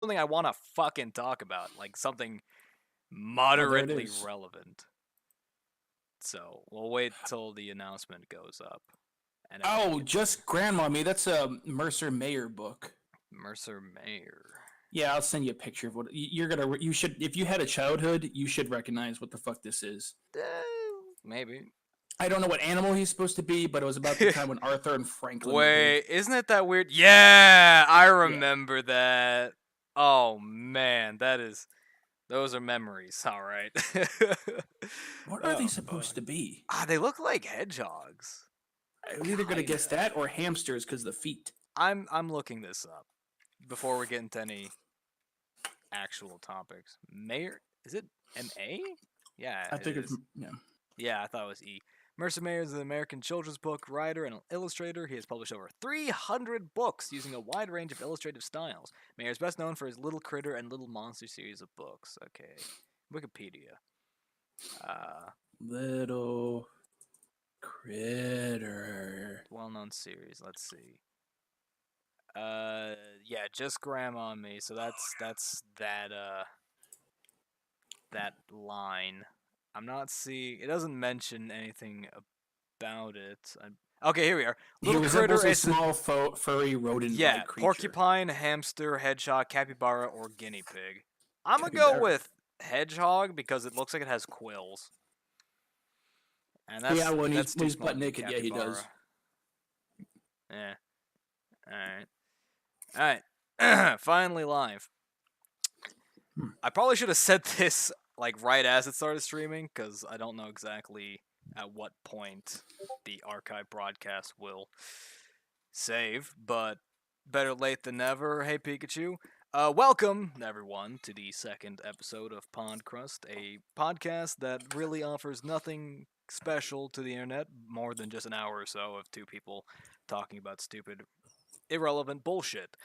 something I want to fucking talk about, like something Oh, there it moderately is. relevant. So we'll wait till the announcement goes up, and then we Oh, can just Grandma Me. That's a Mercer Mayer book. Mercer Mayer. Yeah, I'll send you a picture of what you're gonna. You should, if you had a childhood, you should recognize what the fuck this is. Maybe. I don't know what animal he's supposed to be, but it was about the time when Arthur and Franklin were big. Wait, isn't it that weird? Yeah, I Yeah. remember that. Oh man, those are memories. All right. What are they Oh supposed fuck. to be? They look like hedgehogs. I was either gonna guess Kinda. that or hamsters because the feet. I'm looking this up before we get into any actual topics. Mayer, is it M-A? Yeah, I it think it's is. yeah. Yeah, I thought it was E. Mercer Mayer is an American children's book writer and illustrator. He has published over 300 books using a wide range of illustrative styles. Mayer is best known for his Little Critter and Little Monster series of books. Okay. Wikipedia. Little critter. Well-known series. Let's see. Yeah, just Grandma and Me. So that's that line. I'm not seeing. It doesn't mention anything about it. Okay, here we are. He Little Critter resembles a is a small, furry, yeah, rodent-like creature. porcupine, hamster, hedgehog, capybara, or guinea pig. I'm gonna go Capybara. with hedgehog because it looks like it has quills, and Yeah, that's when too he's small butt to be naked, yeah, he capybara. does. Yeah. All right. Finally live. Hmm. I probably should have said this like right as it started streaming because I don't know exactly at what point the archive broadcast will save, but better late than never. Hey Pikachu. Welcome everyone to the second episode of Pod-Crust, a podcast that really offers nothing special to the internet more than just an hour or so of two people talking about stupid, irrelevant bullshit.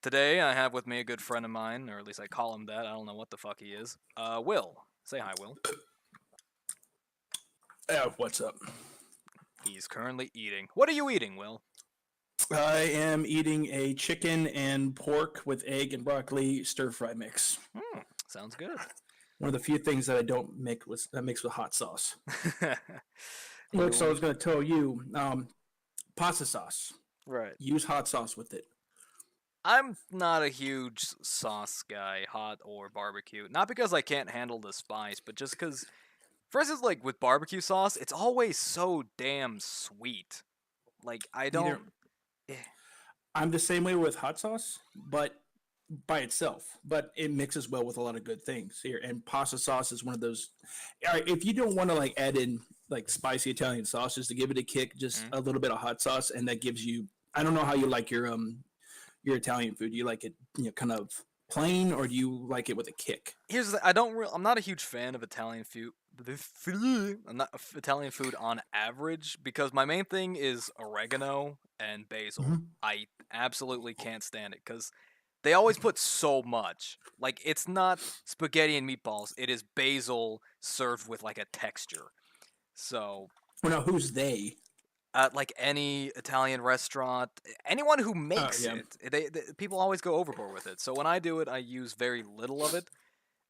Today, I have with me a good friend of mine, or at least I call him that. I don't know what the fuck he is. Will. Say hi, Will. What's up? He's currently eating. What are you eating, Will? I am eating a chicken and pork with egg and broccoli stir fry mix. Sounds good. One of the few things that I don't make with mix with hot sauce. Look, so I Everyone. was going to tell you, pasta sauce. Right. Use hot sauce with it. I'm not a huge sauce guy, hot or barbecue. Not because I can't handle the spice, but just because, for instance, like with barbecue sauce, it's always so damn sweet. Like, I Either don't. eh, I'm the same way with hot sauce, but by itself, but it mixes well with a lot of good things here. And pasta sauce is one of those. All right, if you don't want to like add in like spicy Italian sauces to give it a kick, just mm. a little bit of hot sauce, and that gives you. I don't know how you like your Italian food. Do you like it, kind of plain, or do you like it with a kick? Here's the, I'm not a huge fan of Italian food. I'm not Italian food on average because my main thing is oregano and basil. Mm-hmm. I absolutely can't stand it because they always put so much. Like it's not spaghetti and meatballs. It is basil served with like a texture. So Well, now who's they? at like any Italian restaurant, anyone who Oh makes yeah. it, they people always go overboard with it. So when I do it, I use very little of it.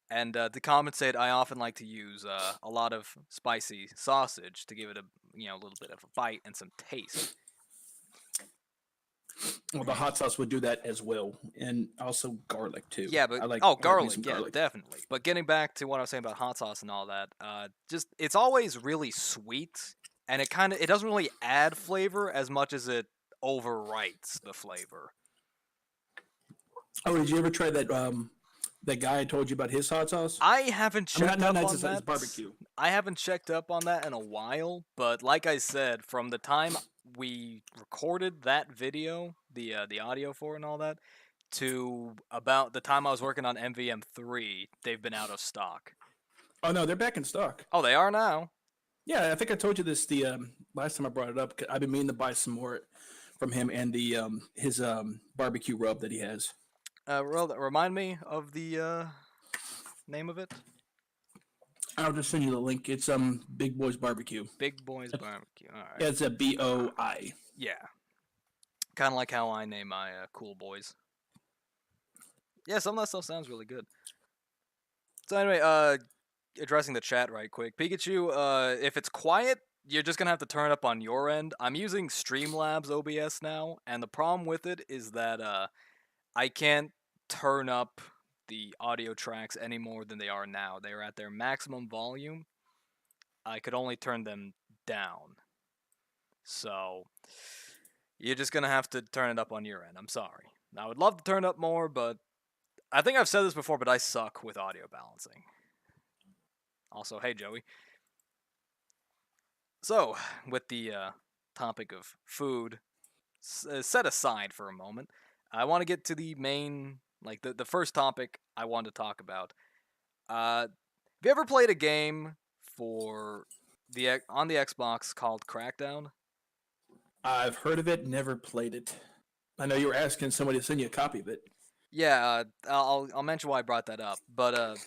And to compensate, I often like to use a lot of spicy sausage to give it a little bit of a bite and some taste. Well, the hot sauce would do that as well, and also garlic too. Yeah, but I like me garlic, some yeah, garlic. definitely. But getting back to what I was saying about hot sauce and all that, just it's always really sweet, and it doesn't really add flavor as much as it overwrites the flavor. Oh, did you ever try that that guy I told you about his hot sauce? I haven't I mean, checked up on it's that. barbecue. I haven't checked up on that in a while, but like I said, from the time we recorded that video, the audio for it and all that, to about the time I was working on MVM3, they've been out of stock. Oh no, they're back in stock. Oh, they are now. Yeah, I think I told you this the last time I brought it up. I've been meaning to buy some more from him and the his barbecue rub that he has. Remind me of the name of it. I'll just send you the link. It's Big Boys Barbecue. Big Boys Barbecue. All Yeah, right. it's a BOI. Yeah. Kind of like how I name my cool boys. Yeah, some of that stuff sounds really good. So anyway, addressing the chat right quick. Pikachu, if it's quiet, you're just gonna have to turn it up on your end. I'm using Streamlabs OBS now, and the problem with it is that I can't turn up the audio tracks any more than they are now. They are at their maximum volume. I could only turn them down. So you're just gonna have to turn it up on your end. I'm sorry. I would love to turn it up more, but I think I've said this before, but I suck with audio balancing. Also, hey Joey. So, with the topic of food set aside for a moment, I want to get to the main, like the first topic I want to talk about. Have you ever played a game for on the Xbox called Crackdown? I've heard of it, never played it. I know you were asking somebody to send you a copy of it. Yeah, I'll mention why I brought that up, but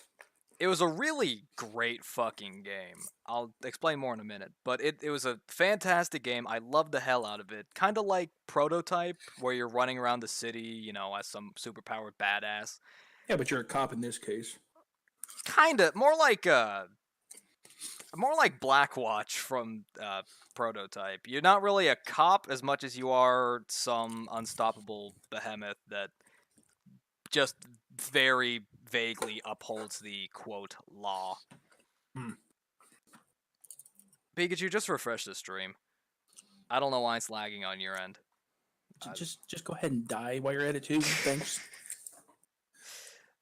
it was a really great fucking game. I'll explain more in a minute, but it was a fantastic game. I loved the hell out of it. Kind of like Prototype, where you're running around the city, as some superpowered badass. Yeah, but you're a cop in this case. Kind of more like Blackwatch from Prototype. You're not really a cop as much as you are some unstoppable behemoth that just very vaguely upholds the quote law. Pikachu, just refresh the stream. I don't know why it's lagging on your end. Just go ahead and die while you're at it too. Thanks.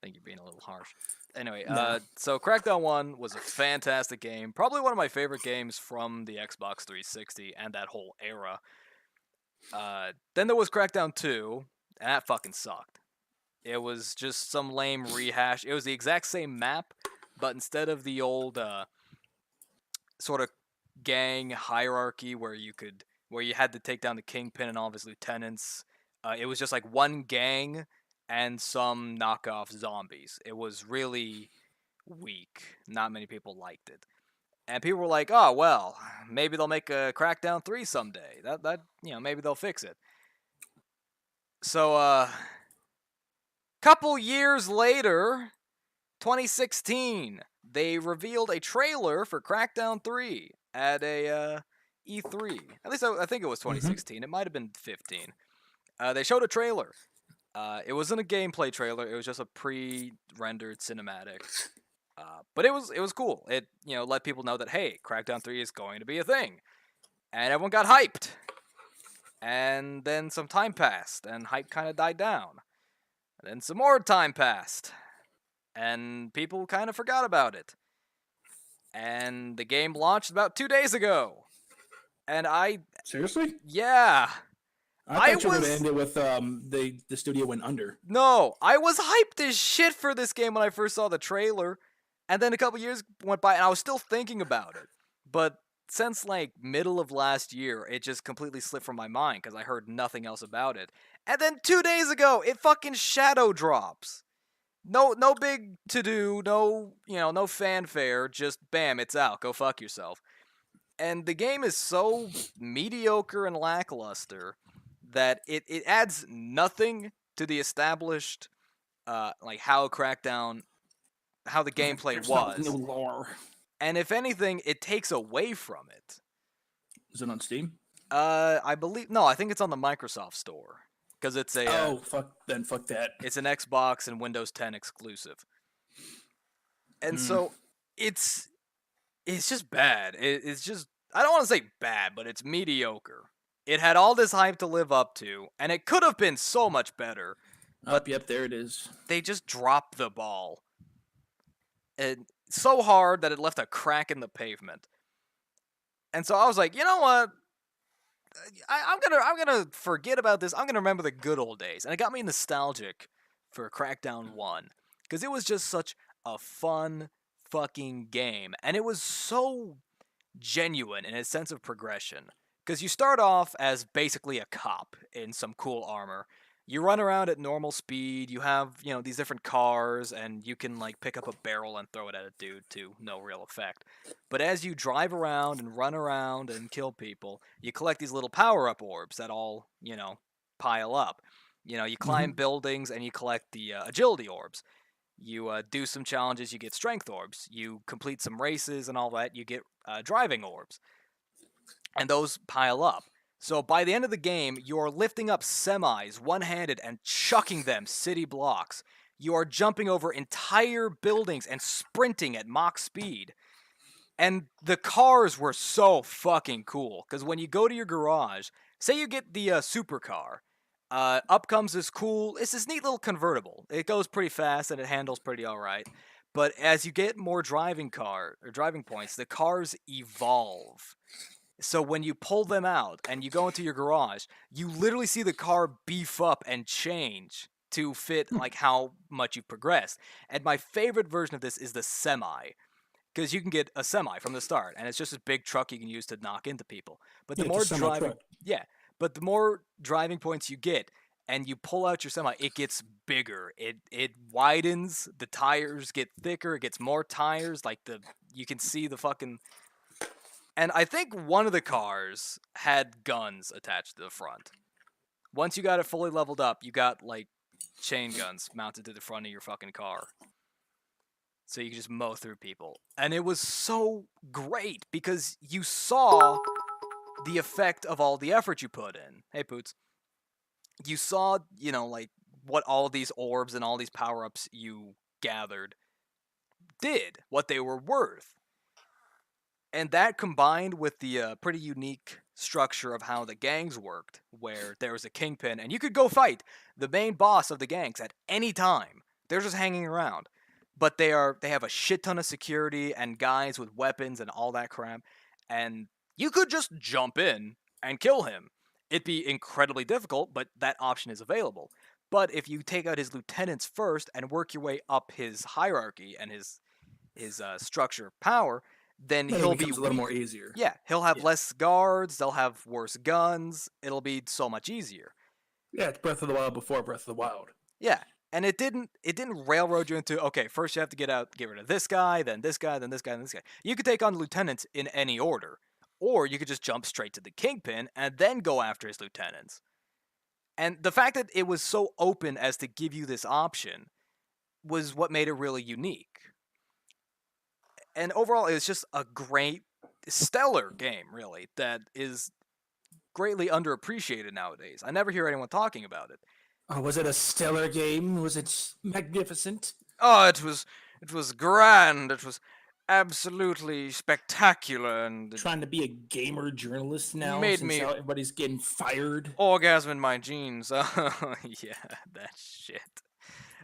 I think you're being a little harsh. Anyway, Nah. so Crackdown 1 was a fantastic game. Probably one of my favorite games from the Xbox 360 and that whole era. Then there was Crackdown 2, and that fucking sucked. It was just some lame rehash. It was the exact same map, but instead of the old sort of gang hierarchy where you had to take down the kingpin and all of his lieutenants, it was just like one gang and some knockoff zombies. It was really weak. Not many people liked it. And people were like, "Oh, well, maybe they'll make a Crackdown 3 someday. That maybe they'll fix it." So couple years later, 2016, they revealed a trailer for Crackdown 3 at a E3. At least I think it was 2016. It might have been 15. They showed a trailer. It wasn't a gameplay trailer. It was just a pre-rendered cinematic. But it was cool. It let people know that hey, Crackdown 3 is going to be a thing, and everyone got hyped. And then some time passed, and hype kind of died down. And then some more time passed, and people kind of forgot about it. And the game launched about 2 days ago. And Seriously? yeah. I thought you were going to end it with the studio went under. No, I was hyped as shit for this game when I first saw the trailer. And then a couple years went by, and I was still thinking about it. But since like middle of last year, it just completely slipped from my mind because I heard nothing else about it. And then 2 days ago, it fucking shadow drops. No big to do, no fanfare. Just bam, it's out. Go fuck yourself. And the game is so mediocre and lackluster that it adds nothing to the established, like how Crackdown, how the gameplay There's was. no lore. And if anything, it takes away from it. Is it on Steam? I believe no. I think it's on the Microsoft Store because it's a. Oh fuck! Then fuck that. It's an Xbox and Windows 10 exclusive. And so it's just bad. It's just I don't want to say bad, but it's mediocre. It had all this hype to live up to, and it could have been so much better. But yep, there it is. They just dropped the ball. And so hard that it left a crack in the pavement. And so I was like, you know what? I'm gonna forget about this. I'm gonna remember the good old days, and it got me nostalgic for Crackdown 1 because it was just such a fun fucking game, and it was so genuine in its sense of progression. Because you start off as basically a cop in some cool armor. You run around at normal speed. You have, these different cars, and you can like pick up a barrel and throw it at a dude to no real effect. But as you drive around and run around and kill people, you collect these little power-up orbs that all, pile up. You climb buildings and you collect the agility orbs. You do some challenges, you get strength orbs. You complete some races and all that, you get driving orbs. And those pile up. So by the end of the game, you're lifting up semis one-handed and chucking them city blocks. You are jumping over entire buildings and sprinting at Mach speed. And the cars were so fucking cool, because when you go to your garage, say you get the supercar, up comes it's this neat little convertible. It goes pretty fast and it handles pretty alright. But as you get more driving points, the cars evolve. So when you pull them out and you go into your garage, you literally see the car beef up and change to fit like how much you've progressed. And my favorite version of this is the semi, because you can get a semi from the start, and it's just a big truck you can use to knock into people. But the more driving, but the more driving points you get, and you pull out your semi, it gets bigger. It widens. The tires get thicker. It gets more tires. You can see the fucking. And I think one of the cars had guns attached to the front. Once you got it fully leveled up, you got like chain guns mounted to the front of your fucking car. So you could just mow through people. And it was so great because you saw the effect of all the effort you put in. Hey, Poots. You saw, like what all these orbs and all these power-ups you gathered did, what they were worth. And that combined with the pretty unique structure of how the gangs worked, where there was a kingpin, and you could go fight the main boss of the gangs at any time. They're just hanging around. But they have a shit ton of security and guys with weapons and all that crap, and you could just jump in and kill him. It'd be incredibly difficult, but that option is available. But if you take out his lieutenants first and work your way up his hierarchy and his structure of power, then he'll be a little more easier. Yeah, he'll have less guards. They'll have worse guns. It'll be so much easier. Yeah, it's Breath of the Wild before Breath of the Wild. Yeah, and it didn't railroad you into, okay, first you have to get rid of this guy, then this guy, then this guy, then this guy. You could take on lieutenants in any order, or you could just jump straight to the kingpin and then go after his lieutenants. And the fact that it was so open as to give you this option was what made it really unique. And overall, it was just a great, stellar game, really, that is greatly underappreciated nowadays. I never hear anyone talking about it. Oh, was it a stellar game? Was it magnificent? Oh, it was grand. It was absolutely spectacular, and trying to be a gamer journalist now. Made me everybody's getting fired. Orgasm in my jeans. Oh yeah, that shit.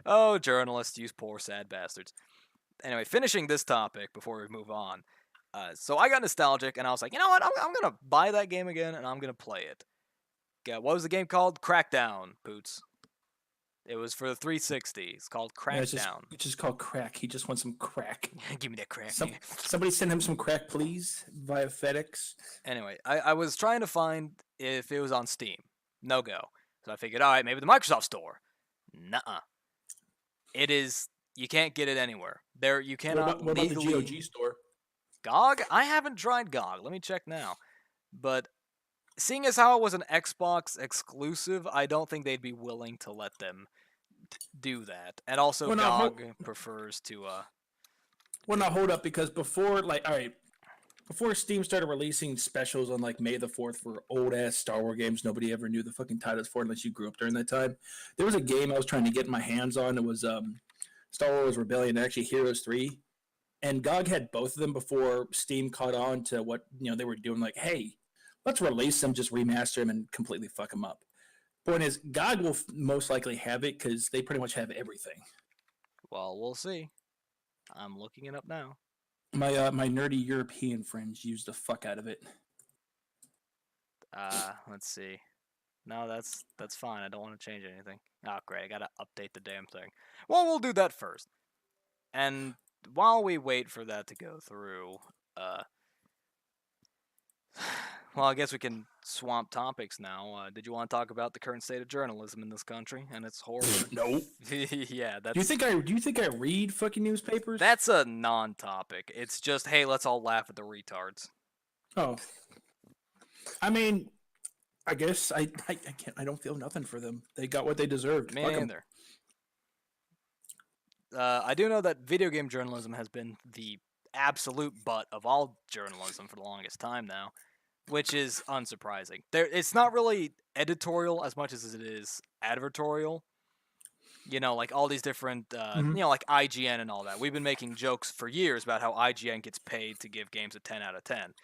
Oh, journalists, you poor sad bastards. Anyway, finishing this topic before we move on. So I got nostalgic, and I was like, you know what? I'm gonna buy that game again, and I'm gonna play it. What was the game called? Crackdown, Poots. It was for the 360. It's called Crackdown. It's just called crack. He just wants some crack. Give me that crack. Somebody send him some crack, please, via FedEx. Anyway, I was trying to find if it was on Steam. No go. So I figured, all right, maybe the Microsoft Store. Nuh-uh. It is. You can't get it anywhere. You cannot what legally. What about the GOG store? GOG? I haven't tried GOG. Let me check now. But seeing as how it was an Xbox exclusive, I don't think they'd be willing to let them do that. And also, GOG prefers to. Well, now hold up, because before Steam started releasing specials on like May the 4th for old ass Star Wars games nobody ever knew the fucking titles for unless you grew up during that time, there was a game I was trying to get my hands on. It was Star Wars Rebellion, actually Heroes 3. And GOG had both of them before Steam caught on to what they were doing. Like, hey, let's release them, just remaster them, and completely fuck them up. Point is, GOG will most likely have it because they pretty much have everything. Well, we'll see. I'm looking it up now. My nerdy European friends use the fuck out of it. Let's see. No, that's fine. I don't want to change anything. Oh, great. I gotta update the damn thing. Well, we'll do that first. And while we wait for that to go through, well, I guess we can swamp topics now. Did you want to talk about the current state of journalism in this country and its horror? No. Yeah, that's. Do you think I read fucking newspapers? That's a non-topic. It's just, hey, let's all laugh at the retards. Oh. I mean, I guess I can't. I don't feel nothing for them. They got what they deserved. Me Fuck them. neither. I do know that video game journalism has been the absolute butt of all journalism for the longest time now, which is unsurprising. It's not really editorial as much as it is advertorial. Like all these different, like IGN and all that. We've been making jokes for years about how IGN gets paid to give games a 10 out of 10.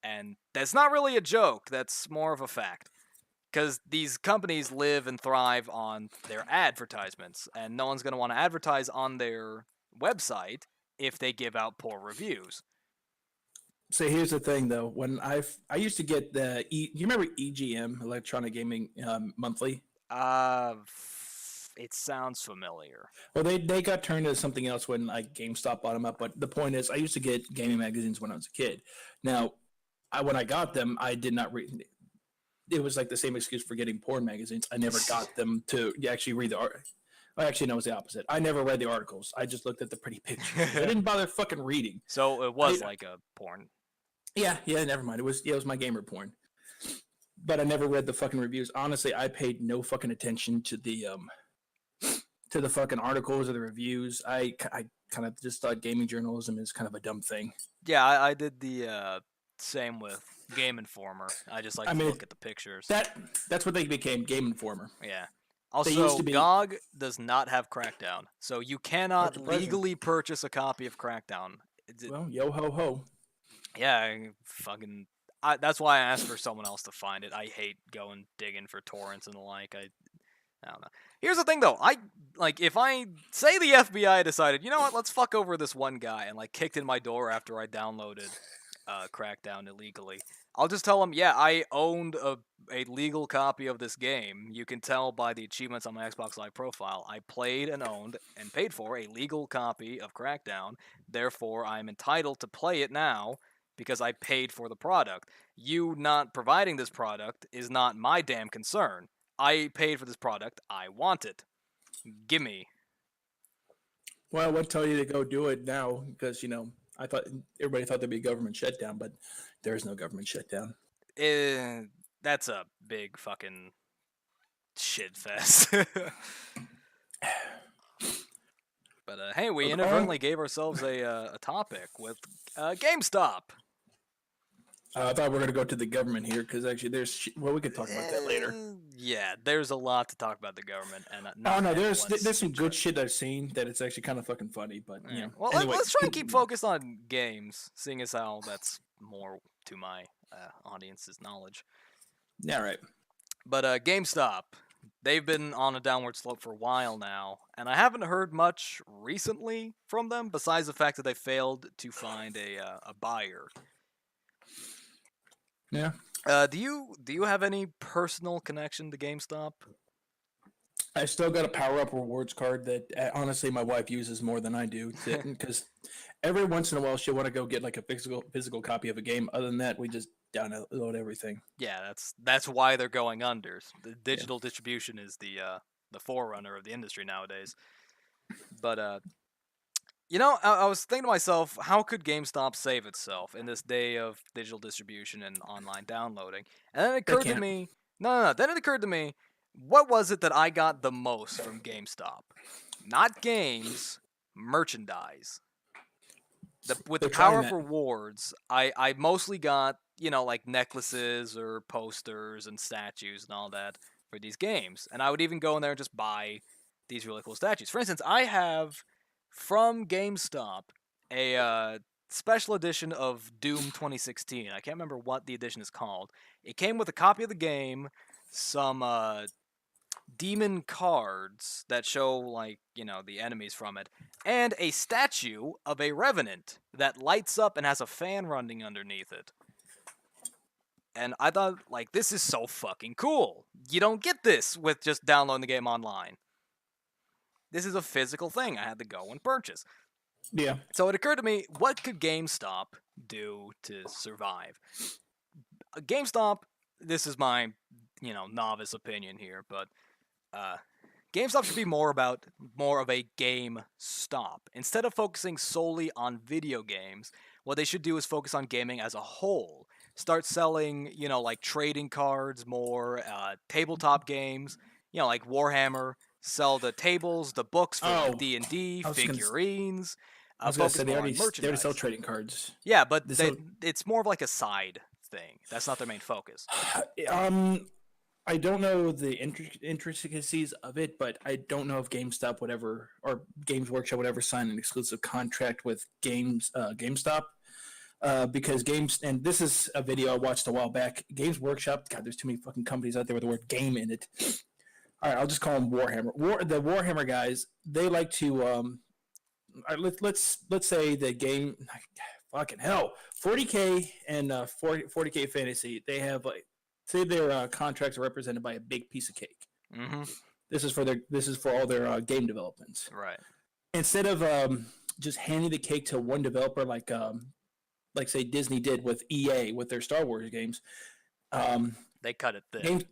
And that's not really a joke, that's more of a fact. Because these companies live and thrive on their advertisements, and no one's going to want to advertise on their website if they give out poor reviews. So here's the thing, though. When I used to get you remember EGM, Electronic Gaming Monthly? It sounds familiar. Well, they got turned into something else when like GameStop bought them up. But the point is, I used to get gaming magazines when I was a kid. Now, when I got them, I did not read. It was like the same excuse for getting porn magazines. I never got them to actually read the art. Actually, no, it was the opposite. I never read the articles. I just looked at the pretty pictures. I didn't bother fucking reading. So it was like a porn. Yeah, never mind. It was my gamer porn. But I never read the fucking reviews. Honestly, I paid no fucking attention to the fucking articles or the reviews. I kind of just thought gaming journalism is kind of a dumb thing. Yeah, I did the same with Game Informer. I just like to look at the pictures. That's what they became, Game Informer. Yeah. Also, GOG does not have Crackdown, so you cannot legally purchase a copy of Crackdown. Well, yo ho ho. Yeah, that's why I asked for someone else to find it. I hate going digging for torrents and the like. I don't know. Here's the thing, though. If I say the FBI decided, you know what, let's fuck over this one guy, and kicked in my door after I downloaded Crackdown illegally, I'll just tell them, yeah, I owned a legal copy of this game. You can tell by the achievements on my Xbox Live profile. I played and owned and paid for a legal copy of Crackdown. Therefore, I'm entitled to play it now because I paid for the product. You not providing this product is not my damn concern. I paid for this product. I want it. Gimme. Well, I would tell you to go do it now because, I thought everybody thought there'd be a government shutdown, but there is no government shutdown. That's a big fucking shit fest. But hey, we inadvertently gave ourselves a topic with GameStop. I thought we were going to go to the government here because actually we could talk about that later. Yeah, there's a lot to talk about the government. And there's some good shit I've seen that it's actually kind of fucking funny, but Well, anyway, let's try and keep focused on games, seeing as how that's more to my audience's knowledge. Yeah, right. But GameStop, they've been on a downward slope for a while now, and I haven't heard much recently from them besides the fact that they failed to find a buyer. Yeah. Do you have any personal connection to GameStop? I still got a power-up rewards card that honestly my wife uses more than I do because every once in a while she'll want to go get like a physical copy of a game. Other than that, we just download everything. Yeah, that's why they're going under. The digital distribution is the forerunner of the industry nowadays. But I was thinking to myself, how could GameStop save itself in this day of digital distribution and online downloading? And then it occurred to me, Then it occurred to me, what was it that I got the most from GameStop? Not games, merchandise. With the power-up rewards, I mostly got, like necklaces or posters and statues and all that for these games. And I would even go in there and just buy these really cool statues. For instance, I have from GameStop a special edition of Doom 2016. I can't remember what the edition is called. It came with a copy of the game, some demon cards that show, the enemies from it, and a statue of a Revenant that lights up and has a fan running underneath it. And I thought, this is so fucking cool. You don't get this with just downloading the game online. This is a physical thing I had to go and purchase. Yeah. So it occurred to me, what could GameStop do to survive? GameStop, this is my, novice opinion here, but GameStop should be more of a game stop. Instead of focusing solely on video games, what they should do is focus on gaming as a whole. start selling, like trading cards more, tabletop games, like Warhammer, sell the tables, the books for like Oh, D&D, I was gonna figurines, I was gonna say focus more on they already sell merchandise. trading cards. Yeah, but They sell. it's more of like a side thing. That's not their main focus. I don't know the intricacies of it, but I don't know if GameStop would ever or Games Workshop would ever sign an exclusive contract with GameStop. Because games, and this is a video I watched a while back. Games Workshop, God, there's too many fucking companies out there with the word game in it. All right, I'll just call them Warhammer. The Warhammer guys, they like to. All right, let's say the game, fucking hell, 40K and 40K fantasy. They have like say their contracts are represented by a big piece of cake. Mm-hmm. This is for all their game developments. Right. Instead of just handing the cake to one developer like say Disney did with EA with their Star Wars games. They cut it thin. Games,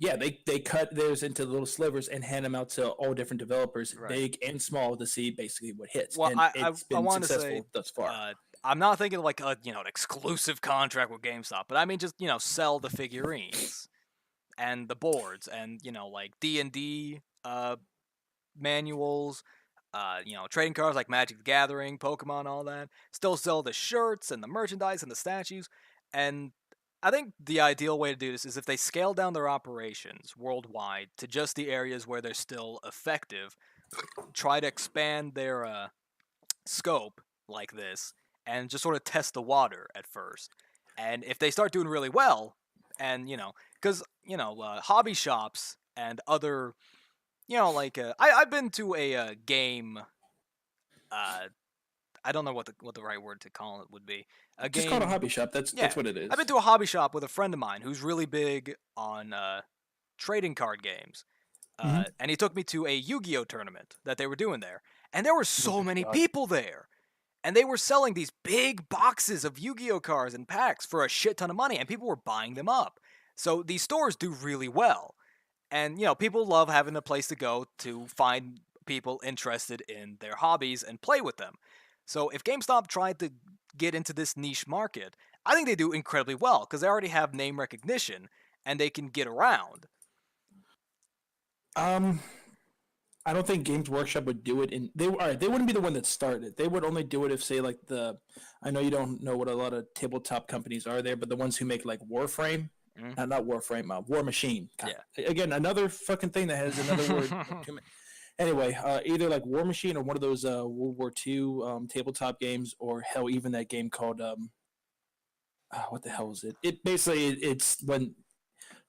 yeah, they cut theirs into little slivers and hand them out to all different developers, Right. big and small, to see basically what hits. Well, and it's I been want to successful say thus far. I'm not thinking like an exclusive contract with GameStop, but I mean just sell the figurines and the boards and like D&D manuals, trading cards like Magic the Gathering, Pokemon, all that. Still sell the shirts and the merchandise and the statues. And I think the ideal way to do this is if they scale down their operations worldwide to just the areas where they're still effective, try to expand their scope like this, and just sort of test the water at first. And if they start doing really well, and because hobby shops and other, like I've been to a game. I don't know what the right word to call it would be. A Just game. call it a hobby shop. That's what it is. I've been to a hobby shop with a friend of mine who's really big on trading card games. And he took me to a Yu-Gi-Oh tournament that they were doing there. And there were so many people there. And they were selling these big boxes of Yu-Gi-Oh cards and packs for a shit ton of money, and people were buying them up. So these stores do really well. And, people love having a place to go to find people interested in their hobbies and play with them. So if GameStop tried to get into this niche market, I think they do incredibly well because they already have name recognition and they can get around. I don't think Games Workshop would do it. They wouldn't be the one that started. They would only do it if, say, like I know you don't know what a lot of tabletop companies are there, but the ones who make like Warframe, not Warframe, War Machine. God. Yeah. Again, another fucking thing that has another word. Anyway, either like War Machine or one of those World War II tabletop games, or hell, even that game called what the hell is it? It's when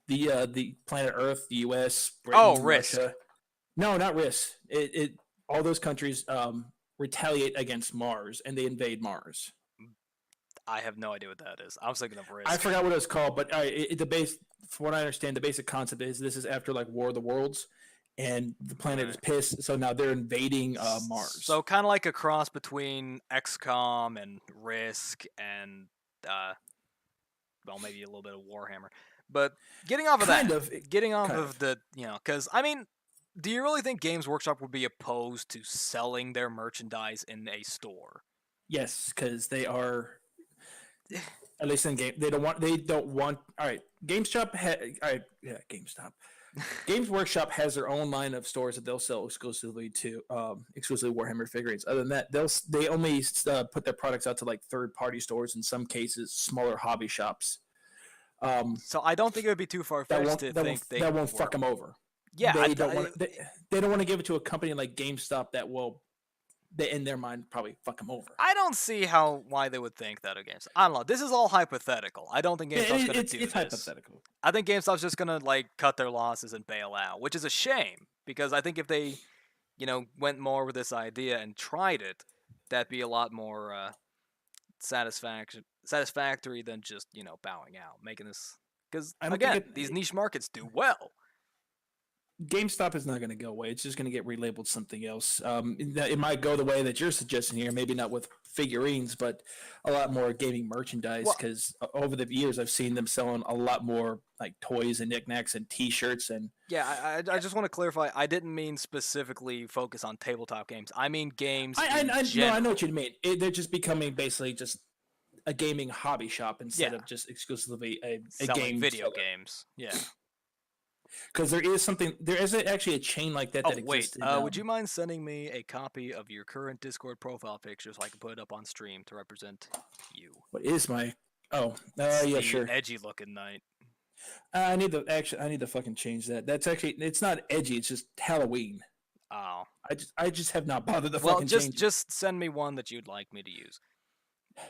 the planet Earth, the U.S., Britain, Risk. Russia. No, not Risk. It all those countries retaliate against Mars and they invade Mars. I have no idea what that is. I was thinking of Risk. I forgot what it was called, but from what I understand, the basic concept is this is after like War of the Worlds, and the planet is pissed, so now they're invading Mars. So kind of like a cross between XCOM and Risk and maybe a little bit of Warhammer. But getting off of the because I mean, do you really think Games Workshop would be opposed to selling their merchandise in a store? Yes, because they are. At least in game, they don't want. All right, GameStop. GameStop. Games Workshop has their own line of stores that they'll sell exclusively Warhammer figurines. Other than that, they only put their products out to like third-party stores. In some cases, smaller hobby shops. So I don't think it would be too far-fetched to think that won't fuck them over. Yeah, they don't want to give it to a company like GameStop that will. In their mind, probably fuck them over. I don't see why they would think that against. I don't know. This is all hypothetical. I don't think GameStop's going to do this. It's hypothetical. I think GameStop's just going to cut their losses and bail out, which is a shame because I think if they, went more with this idea and tried it, that'd be a lot more satisfactory than just bowing out, making this because again these niche markets do well. GameStop is not going to go away. It's just going to get relabeled something else. It might go the way that you're suggesting here, maybe not with figurines, but a lot more gaming merchandise. Because over the years, I've seen them selling a lot more like toys and knickknacks and T-shirts and. Yeah, I just want to clarify. I didn't mean specifically focus on tabletop games. I mean games. I know what you mean. They're just becoming basically just a gaming hobby shop instead Yeah. of just exclusively a Selling game video seller. games. Yeah. Because there is actually a chain like that Oh, that wait. exists. In, Would you mind sending me a copy of your current Discord profile picture so I can put it up on stream to represent you? what is my? Oh, It's yeah, the sure. edgy-looking knight. I need to fucking change that. That's actually it's not edgy. It's just Halloween. Oh. I just have not bothered to Well, fucking change it. just send me one that you'd like me to use.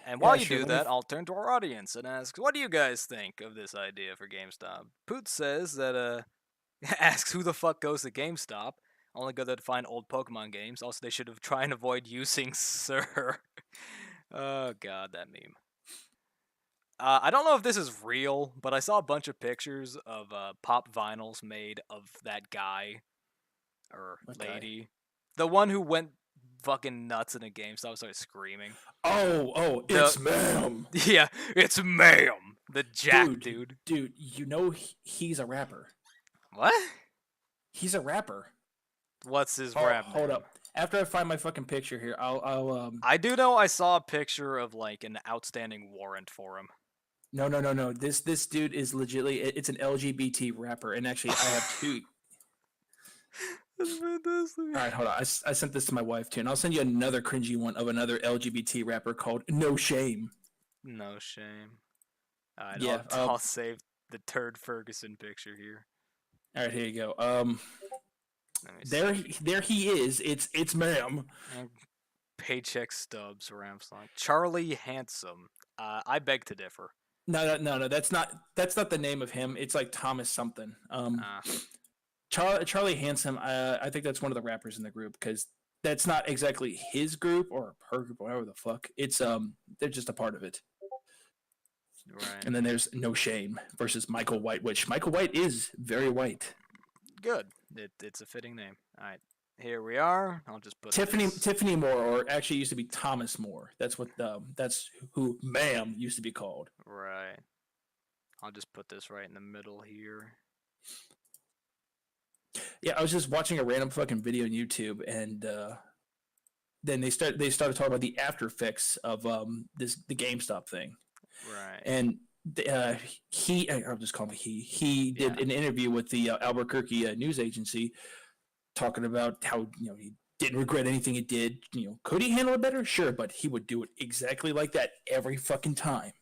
And Yeah, while you sure, do let me that, I'll turn to our audience and ask, what do you guys think of this idea for GameStop? Poot says that, asks who the fuck goes to GameStop. Only go there to find old Pokemon games. Also, they should have tried and avoid using Sir. Oh, God, that meme. I don't know if this is real, but I saw a bunch of pictures of pop vinyls made of that guy or What guy? lady. The one who went fucking nuts in a GameStop, started screaming. Oh, it's ma'am. Yeah, it's ma'am. The Jack dude. Dude, you know he's a rapper. What? He's a rapper. What's his rap name? Hold up. After I find my fucking picture here, I'll I do know I saw a picture of like an outstanding warrant for him. No. This dude is legitly it's an LGBT rapper, and actually I have two. That's fantastic. All right, hold on. I sent this to my wife too, and I'll send you another cringy one of another LGBT rapper called No Shame. No shame. Alright, Yeah, I'll save the Turd Ferguson picture here. All right, here you go. Let me see. There he is. It's ma'am. Paycheck stubs, Ramsong. Charlie Handsome. I beg to differ. No. That's not the name of him. It's like Thomas something. Charlie Handsome. I think that's one of the rappers in the group because that's not exactly his group or her group, or whatever the fuck. It's they're just a part of it. Right. And then there's No Shame versus Michael White, which Michael White is very white. Good. It's a fitting name. All right. Here we are. I'll just put Tiffany Moore, or actually used to be Thomas Moore. That's who ma'am used to be called. Right. I'll just put this right in the middle here. Yeah, I was just watching a random fucking video on YouTube, and then they started talking about the after effects of the GameStop thing. Right. And I'll just call him he did an interview with the Albuquerque news agency, talking about how he didn't regret anything he did. Could he handle it better? Sure, but he would do it exactly like that every fucking time.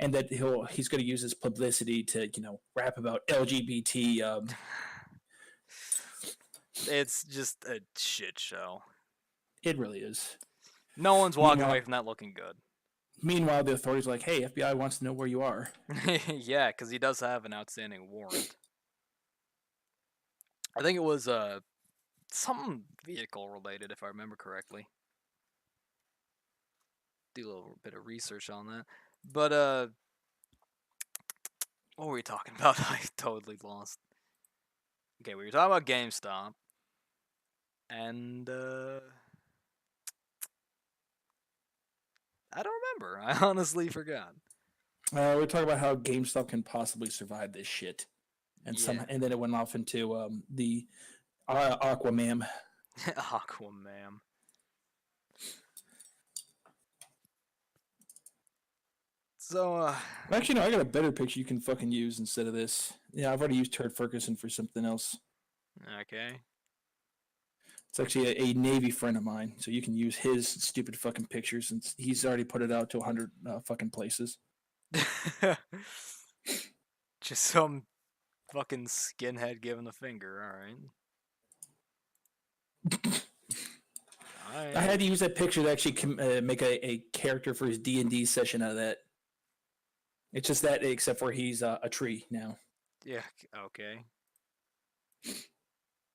And that he's going to use his publicity to rap about LGBT. It's just a shit show. It really is. No one's walking away from that looking good. Meanwhile, the authorities are like, hey, FBI wants to know where you are. Yeah, because he does have an outstanding warrant. I think it was something vehicle related, if I remember correctly. Do a little bit of research on that. But what were we talking about? I totally lost. Okay, we were talking about GameStop. And I don't remember. I honestly forgot. We're talking about how GameStop can possibly survive this shit, and and then it went off into the Aquaman. Aquaman. So actually, no, I got a better picture you can fucking use instead of this. Yeah, I've already used Turd Ferguson for something else. Okay. It's actually a Navy friend of mine, so you can use his stupid fucking picture since he's already put it out to 100 fucking places. Just some fucking skinhead giving the finger. All right. I had to use that picture to actually make a character for his D&D session out of that. It's just that, except for he's a tree now. Yeah. Okay.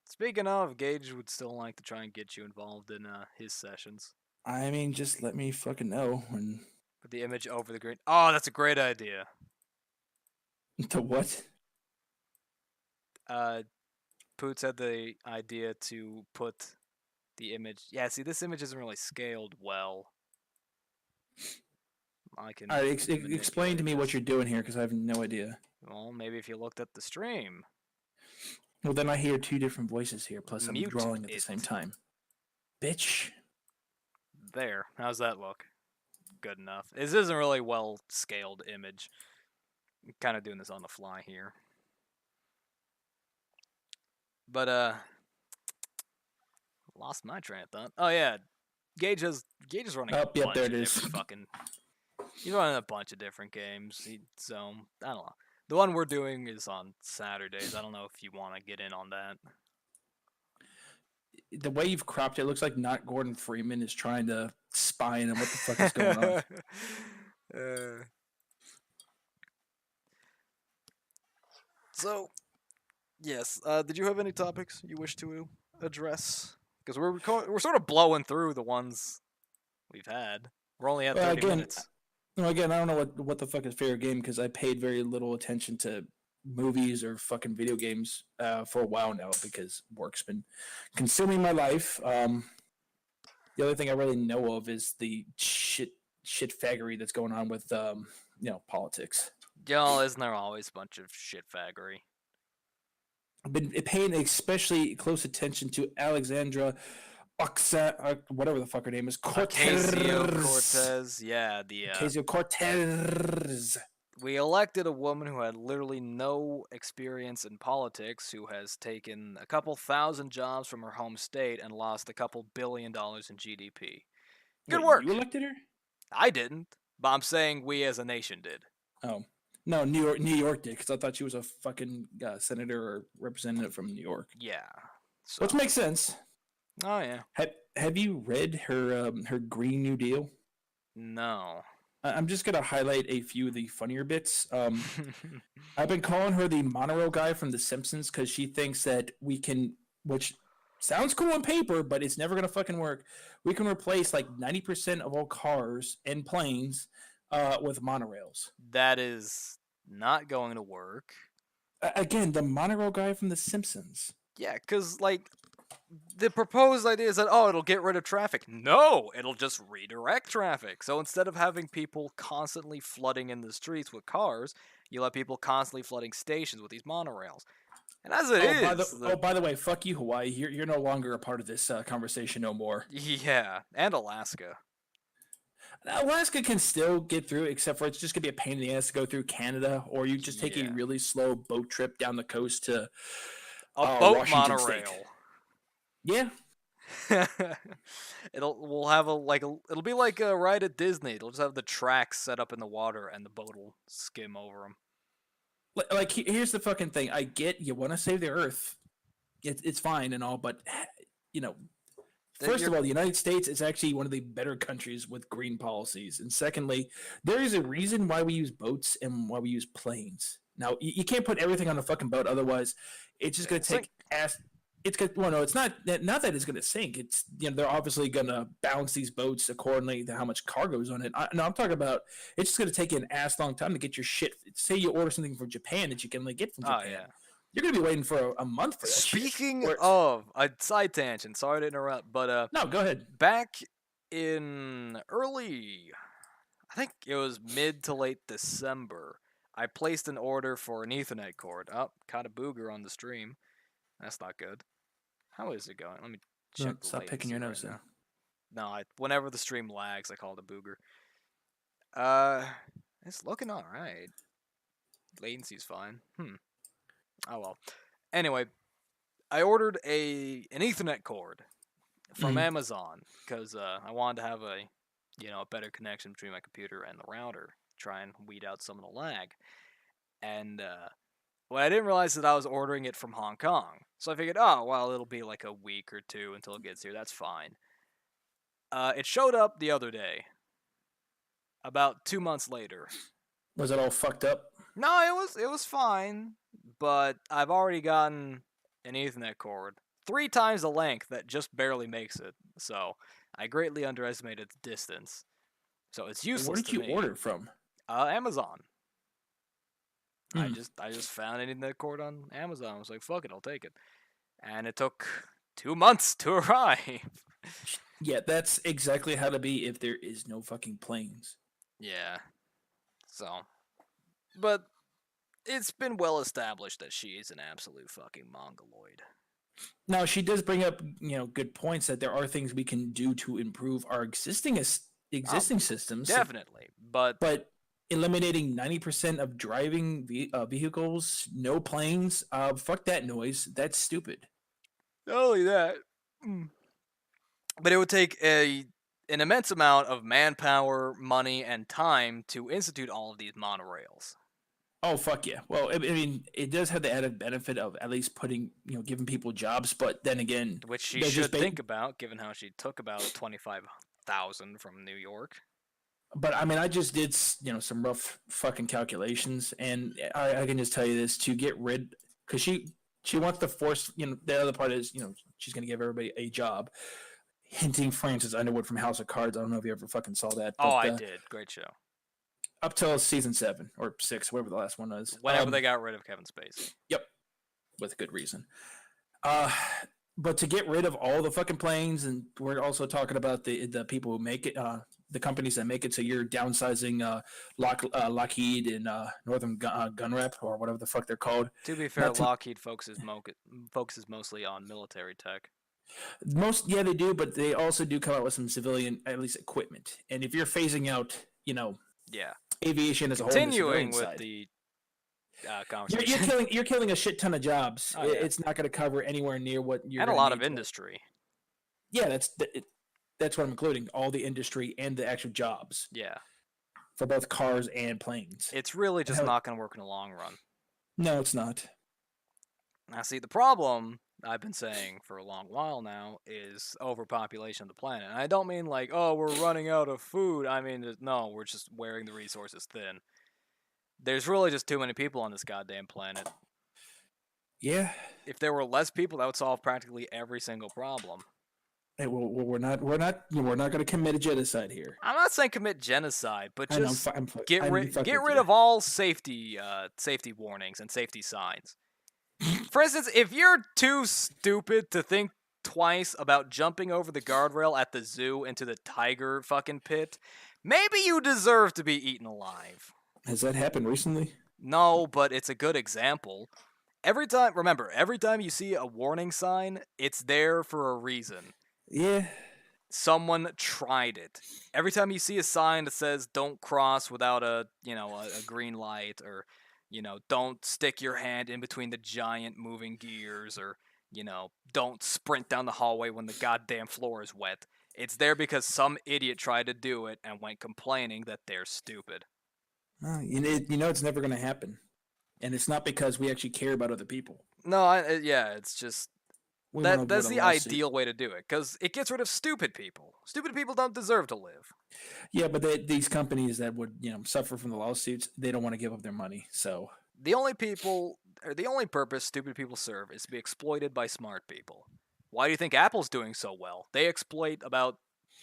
Speaking of, Gage would still like to try and get you involved in his sessions. I mean, just let me fucking know when. Put the image over the green. Oh, that's a great idea. To what? Poots had the idea to put the image. Yeah, see, this image isn't really scaled well. I can. All right, explain to me what you're doing here, because I have no idea. Well, maybe if you looked at the stream. Well, then I hear two different voices here, plus I'm Mute drawing at the same time. Bitch. There. How's that look? good enough. This isn't really well scaled image. I'm kind of doing this on the fly here. But lost my train of thought. Oh yeah, Gage is running a Yep, bunch there of it is. different fucking. He's running a bunch of different games. So I don't know. The one we're doing is on Saturdays. I don't know if you want to get in on that. The way you've cropped it looks like not Gordon Freeman is trying to spy on what the fuck is going on. So, yes. Did you have any topics you wish to address? Because we're sort of blowing through the ones we've had. We're only at 30 minutes. No, again, I don't know what the fuck is fair game because I paid very little attention to movies or fucking video games for a while now because work's been consuming my life. The other thing I really know of is the shit faggery that's going on with politics. Yo, isn't there always a bunch of shit faggery? I've been paying especially close attention to Alexandra whatever the fuck her name is, Ocasio-Cortez, yeah, Ocasio-Cortez. We elected a woman who had literally no experience in politics, who has taken a couple thousand jobs from her home state and lost a couple $1 billion in GDP. Good Wait, work. You elected her? I didn't, but I'm saying we as a nation did. Oh. No, New York did, because I thought she was a fucking senator or representative from New York. Yeah. So. Which makes sense. Oh, yeah. Have you read her Green New Deal? No. I'm just going to highlight a few of the funnier bits. I've been calling her the monorail guy from The Simpsons because she thinks that we can, which sounds cool on paper, but it's never going to fucking work. We can replace like 90% of all cars and planes with monorails. That is not going to work. Again, the monorail guy from The Simpsons. Yeah, because, like, the proposed idea is that, it'll get rid of traffic. No, it'll just redirect traffic. So instead of having people constantly flooding in the streets with cars, you let people constantly flooding stations with these monorails. And as it is... By the way, fuck you, Hawaii. You're no longer a part of this conversation no more. Yeah, and Alaska. Alaska can still get through, except for it's just going to be a pain in the ass to go through Canada, or you just take a really slow boat trip down the coast to a boat Washington monorail. State. Yeah. It'll be like a ride at Disney. It'll just have the tracks set up in the water and the boat will skim over them. Like here's the fucking thing. I get you want to save the earth. It's fine and all, but first of all, the United States is actually one of the better countries with green policies. And secondly, there is a reason why we use boats and why we use planes. Now, you can't put everything on a fucking boat. Otherwise, it's just going to take ass. It's good. Well, no, it's not that it's going to sink. It's they're obviously going to balance these boats accordingly to how much cargo is on it. I'm talking about it's just going to take you an ass long time to get your shit. Say you order something from Japan that you can only get from Japan. Oh, yeah. You're going to be waiting for a month for that. Speaking of a side tangent, sorry to interrupt, but no, go ahead. Back in early, I think it was mid to late December, I placed an order for an Ethernet cord. Oh, caught a booger on the stream. That's not good. How is it going? Let me check. Stop picking your nose now. No, whenever the stream lags, I call it a booger. It's looking all right. Latency's fine. Oh well. Anyway, I ordered an Ethernet cord from Amazon because I wanted to have a better connection between my computer and the router, try and weed out some of the lag. And well, I didn't realize that I was ordering it from Hong Kong. So I figured, it'll be like a week or two until it gets here. That's fine. It showed up the other day. About 2 months later. Was it all fucked up? No, it was fine. But I've already gotten an Ethernet cord 3 times the length that just barely makes it. So I greatly underestimated the distance. So it's useless. Where did you order from? Amazon. I just found an Ethernet cord on Amazon. I was like, fuck it, I'll take it. And it took 2 months to arrive. Yeah, that's exactly how to be if there is no fucking planes. Yeah. So. But it's been well established that she is an absolute fucking mongoloid. Now, she does bring up, good points that there are things we can do to improve our existing existing systems, Definitely, but but eliminating 90% of driving vehicles, no planes, fuck that noise. That's stupid. not only that, but it would take an immense amount of manpower, money, and time to institute all of these monorails. Oh fuck yeah! Well, I mean, it does have the added benefit of at least putting, giving people jobs. But then again, Which she they're just should think about, given how she took about 25,000 from New York. But I mean, I just did some rough fucking calculations, and I can just tell you this: to get rid, because she wants to force. The other part is she's gonna give everybody a job, hinting Francis Underwood from House of Cards. I don't know if you ever fucking saw that. But, I did. Great show. Up till season 7 or 6, whatever the last one was. Whenever they got rid of Kevin Spacey. Yep, with good reason. But to get rid of all the fucking planes, and we're also talking about the people who make it, the companies that make it. So you're downsizing Lockheed and Northern Gun Rep or whatever the fuck they're called. To be fair, Lockheed focuses mostly on military tech. Yeah, they do, but they also do come out with some civilian, at least, equipment. And if you're phasing out, aviation as a whole, continuing with side, the conversation, you're killing a shit ton of jobs. Oh, yeah. It's not going to cover anywhere near what you're. And a lot of industry. Yeah, that's what I'm including. All the industry and the actual jobs. Yeah. For both cars and planes. It's really just not going to work in the long run. No, it's not. Now, see, the problem I've been saying for a long while now is overpopulation of the planet. And I don't mean like, oh, we're running out of food. I mean, no, we're just wearing the resources thin. There's really just too many people on this goddamn planet. Yeah. If there were less people, that would solve practically every single problem. Hey, well, we're not going to commit a genocide here. I'm not saying commit genocide, but just get rid you. of all safety warnings and safety signs. For instance, if you're too stupid to think twice about jumping over the guardrail at the zoo into the tiger fucking pit, maybe you deserve to be eaten alive. Has that happened recently? No, but it's a good example. Every time you see a warning sign, it's there for a reason. Yeah. Someone tried it. Every time you see a sign that says "Don't cross without a green light," or don't stick your hand in between the giant moving gears, or don't sprint down the hallway when the goddamn floor is wet. It's there because some idiot tried to do it and went complaining that they're stupid. It's never going to happen, and it's not because we actually care about other people. No, it's just. That's the ideal way to do it, because it gets rid of stupid people. Stupid people don't deserve to live. Yeah, but these companies that would suffer from the lawsuits, they don't want to give up their money. So the only purpose stupid people serve is to be exploited by smart people. Why do you think Apple's doing so well? They exploit about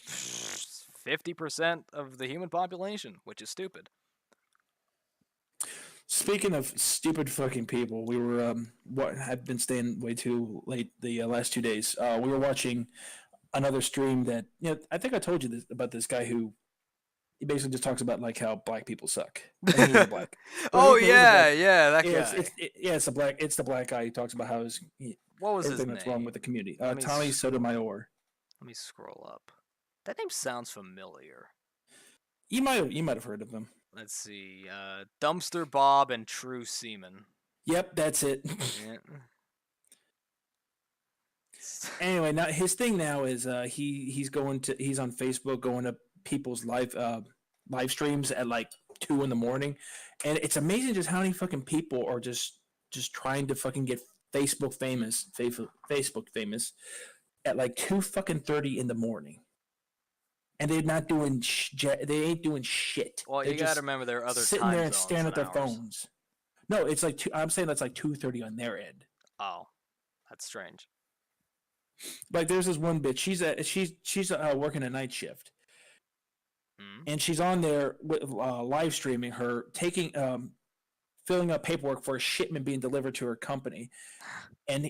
50% of the human population, which is stupid. Speaking of stupid fucking people, we were I've been staying way too late the last 2 days. We were watching another stream that I think I told you about this guy who he basically just talks about like how black people suck. And he's black. That guy. It's the black guy who talks about how what was his name? That's wrong with the community. Tommy Sotomayor. Let me scroll up. That name sounds familiar. You might have heard of him. Let's see. Dumpster Bob and True Seaman. Yep, that's it. Yeah. Anyway, now his thing now is he's on Facebook going to people's live streams at like 2 a.m, and it's amazing just how many fucking people are just trying to fucking get Facebook famous at like 2:30 in the morning. And they're not doing they ain't doing shit. Well, they're you gotta remember there are other sitting time there and zones staring at their ours. phones. No, it's like I'm saying that's like 2:30 on their end. Oh, that's strange. Like there's this one bitch. She's working a night shift, and she's on there with, live streaming her filling up paperwork for a shipment being delivered to her company. And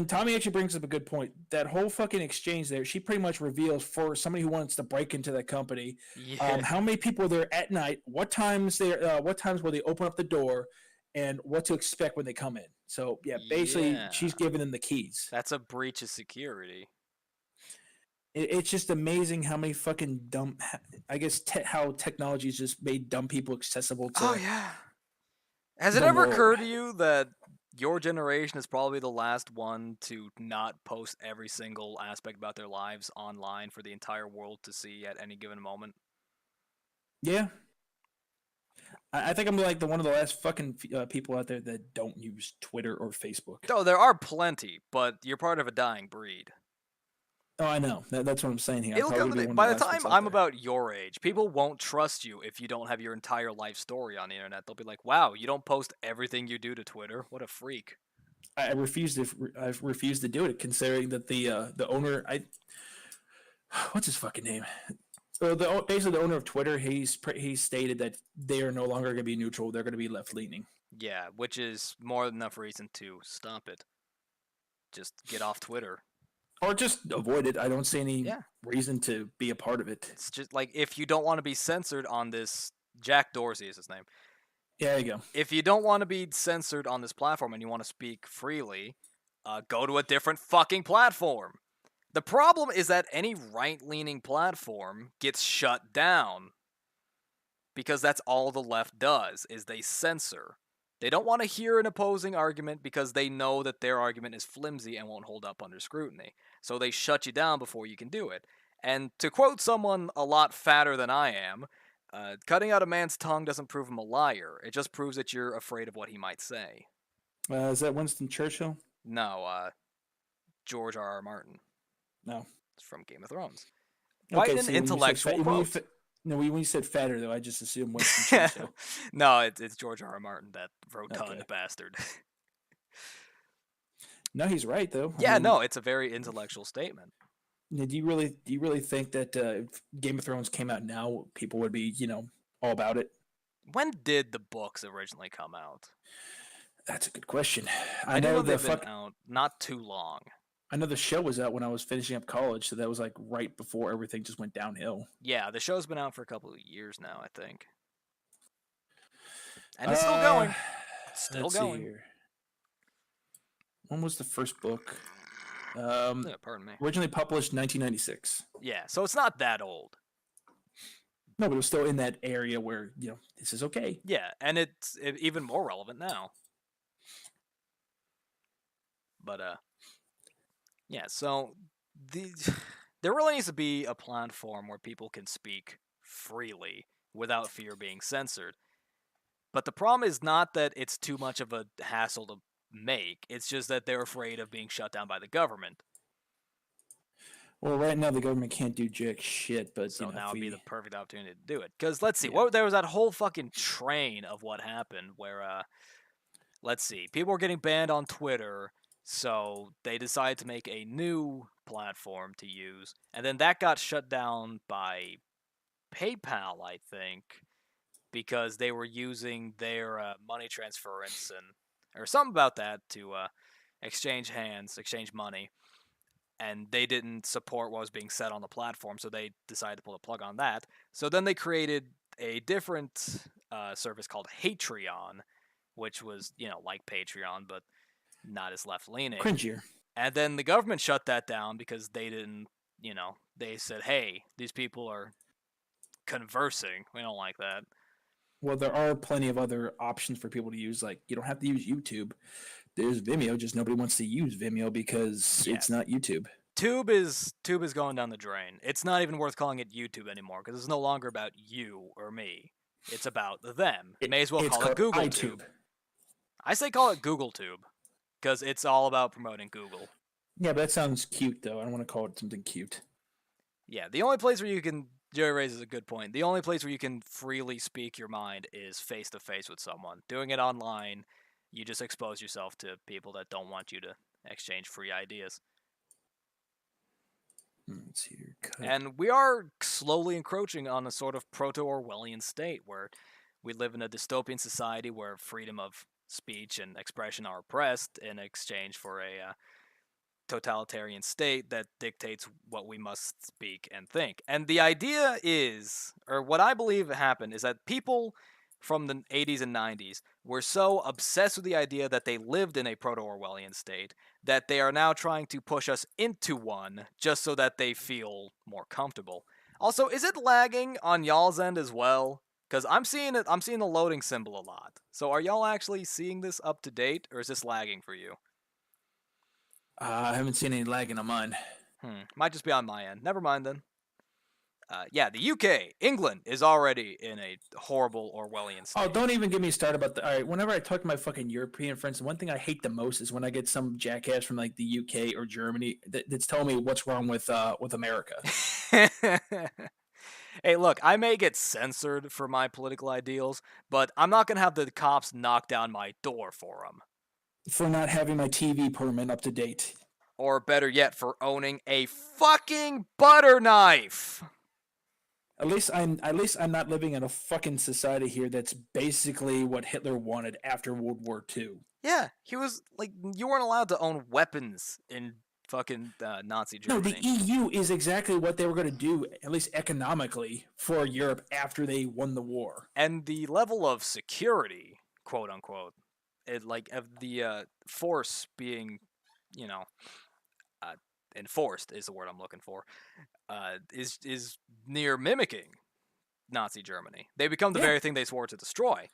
Tommy actually brings up a good point. That whole fucking exchange there, she pretty much reveals for somebody who wants to break into that company, how many people are there at night, what times will they open up the door, and what to expect when they come in. So basically, she's giving them the keys. That's a breach of security. It's just amazing how many fucking dumb. I guess how technology's just made dumb people accessible Oh to yeah. Has it the ever world. occurred to you that your generation is probably the last one to not post every single aspect about their lives online for the entire world to see at any given moment? Yeah, I think I'm like the one of the last fucking people out there that don't use Twitter or Facebook. Oh, there are plenty, but you're part of a dying breed. Oh, I know. That's what I'm saying here. I'm It'll probably come gonna be one of by the the last ones time out I'm there. about your age, people won't trust you if you don't have your entire life story on the internet. They'll be like, "Wow, you don't post everything you do to Twitter? What a freak." I refuse to. I've refused to do it, considering that the owner. What's his fucking name? So basically the owner of Twitter, he's stated that they are no longer going to be neutral. They're going to be left leaning, Yeah, which is more than enough reason to stop it. Just get off Twitter. or just avoid it. I don't see any Yeah, reason to be a part of it. it's just like if you don't want to be censored on this, Jack Dorsey is his name. Yeah, there you go. If you don't want to be censored on this platform and you want to speak freely, go to a different fucking platform. The problem is that any right-leaning platform gets shut down because that's all the left does is they censor. They don't want to hear an opposing argument because they know that their argument is flimsy and won't hold up under scrutiny. So they shut you down before you can do it. And to quote someone a lot fatter than I am, cutting out a man's tongue doesn't prove him a liar. It just proves that you're afraid of what he might say. Is that Winston Churchill? No, George R. R. Martin. No. It's from Game of Thrones. Quite Okay. an See, when you said intellectual quote. no, when you said fatter though, I just assumed Winston Churchill. No, it's George R. R. Martin, that rotund Okay. bastard. No, he's right though. Yeah, no, it's a very intellectual statement. Do you really think that if Game of Thrones came out now, people would be all about it? When did the books originally come out? That's a good question. I do know they've been out not too long. I know the show was out when I was finishing up college, so that was like right before everything just went downhill. Yeah, the show's been out for a couple of years now, I think. And it's still going. It's still going. See here. When was the first book? Yeah, pardon me. Originally published 1996. Yeah, so it's not that old. No, but it was still in that area where, this is okay. Yeah, and it's even more relevant now. But, yeah, so there really needs to be a platform where people can speak freely without fear of being censored. But the problem is not that it's too much of a hassle to make, it's just that they're afraid of being shut down by the government. Well, right now the government can't do jack shit, but So now would be the perfect opportunity to do it. Because let's see, Yeah. there was that whole fucking train of what happened where, let's see, people were getting banned on Twitter, so they decided to make a new platform to use, and then that got shut down by PayPal, I think, because they were using their money transference or something about that to exchange money, and they didn't support what was being said on the platform, so they decided to pull the plug on that. So then they created a different service called Hatreon, which was, like Patreon, but not as left-leaning. Cringier. And then the government shut that down because they didn't, they said, hey, these people are conversing. We don't like that. Well, there are plenty of other options for people to use. Like, you don't have to use YouTube. There's Vimeo, just nobody wants to use Vimeo because it's not YouTube. Tube is going down the drain. It's not even worth calling it YouTube anymore because it's no longer about you or me. It's about them. May as well call it Google Tube. I say call it Google Tube because it's all about promoting Google. Yeah, but that sounds cute, though. I don't want to call it something cute. Yeah, the only place where you can... Jerry raises a good point. The only place where you can freely speak your mind is face-to-face with someone. Doing it online, you just expose yourself to people that don't want you to exchange free ideas. Let's see here. And we are slowly encroaching on a sort of proto-Orwellian state where we live in a dystopian society where freedom of speech and expression are oppressed in exchange for a totalitarian state that dictates what we must speak and think. And the idea is, or what I believe happened, is that people from the 80s and 90s were so obsessed with the idea that they lived in a proto-Orwellian state that they are now trying to push us into one just so that they feel more comfortable. Also, is it lagging on y'all's end as well? Because I'm seeing it. I'm seeing the loading symbol a lot. So are y'all actually seeing this up to date, or is this lagging for you? I haven't seen any lagging on mine. Might just be on my end. Never mind then. Yeah, the UK, England is already in a horrible Orwellian Oh, state. don't even get me started about the. All right, whenever I talk to my fucking European friends, one thing I hate the most is when I get some jackass from like the UK or Germany that's telling me what's wrong with America. Hey, look, I may get censored for my political ideals, but I'm not gonna have the cops knock down my door for them. For not having my TV permit up to date. Or better yet, for owning a fucking butter knife. At least I'm not living in a fucking society here that's basically what Hitler wanted after World War II. Yeah, he was like, you weren't allowed to own weapons in fucking Nazi No, the Germany. EU is exactly what they were going to do, at least economically, for Europe after they won the war. And the level of security, quote unquote, of the force being, you know, uh, enforced is the word I'm looking for, is near mimicking Nazi Germany. They become the Yeah. very thing they swore to destroy.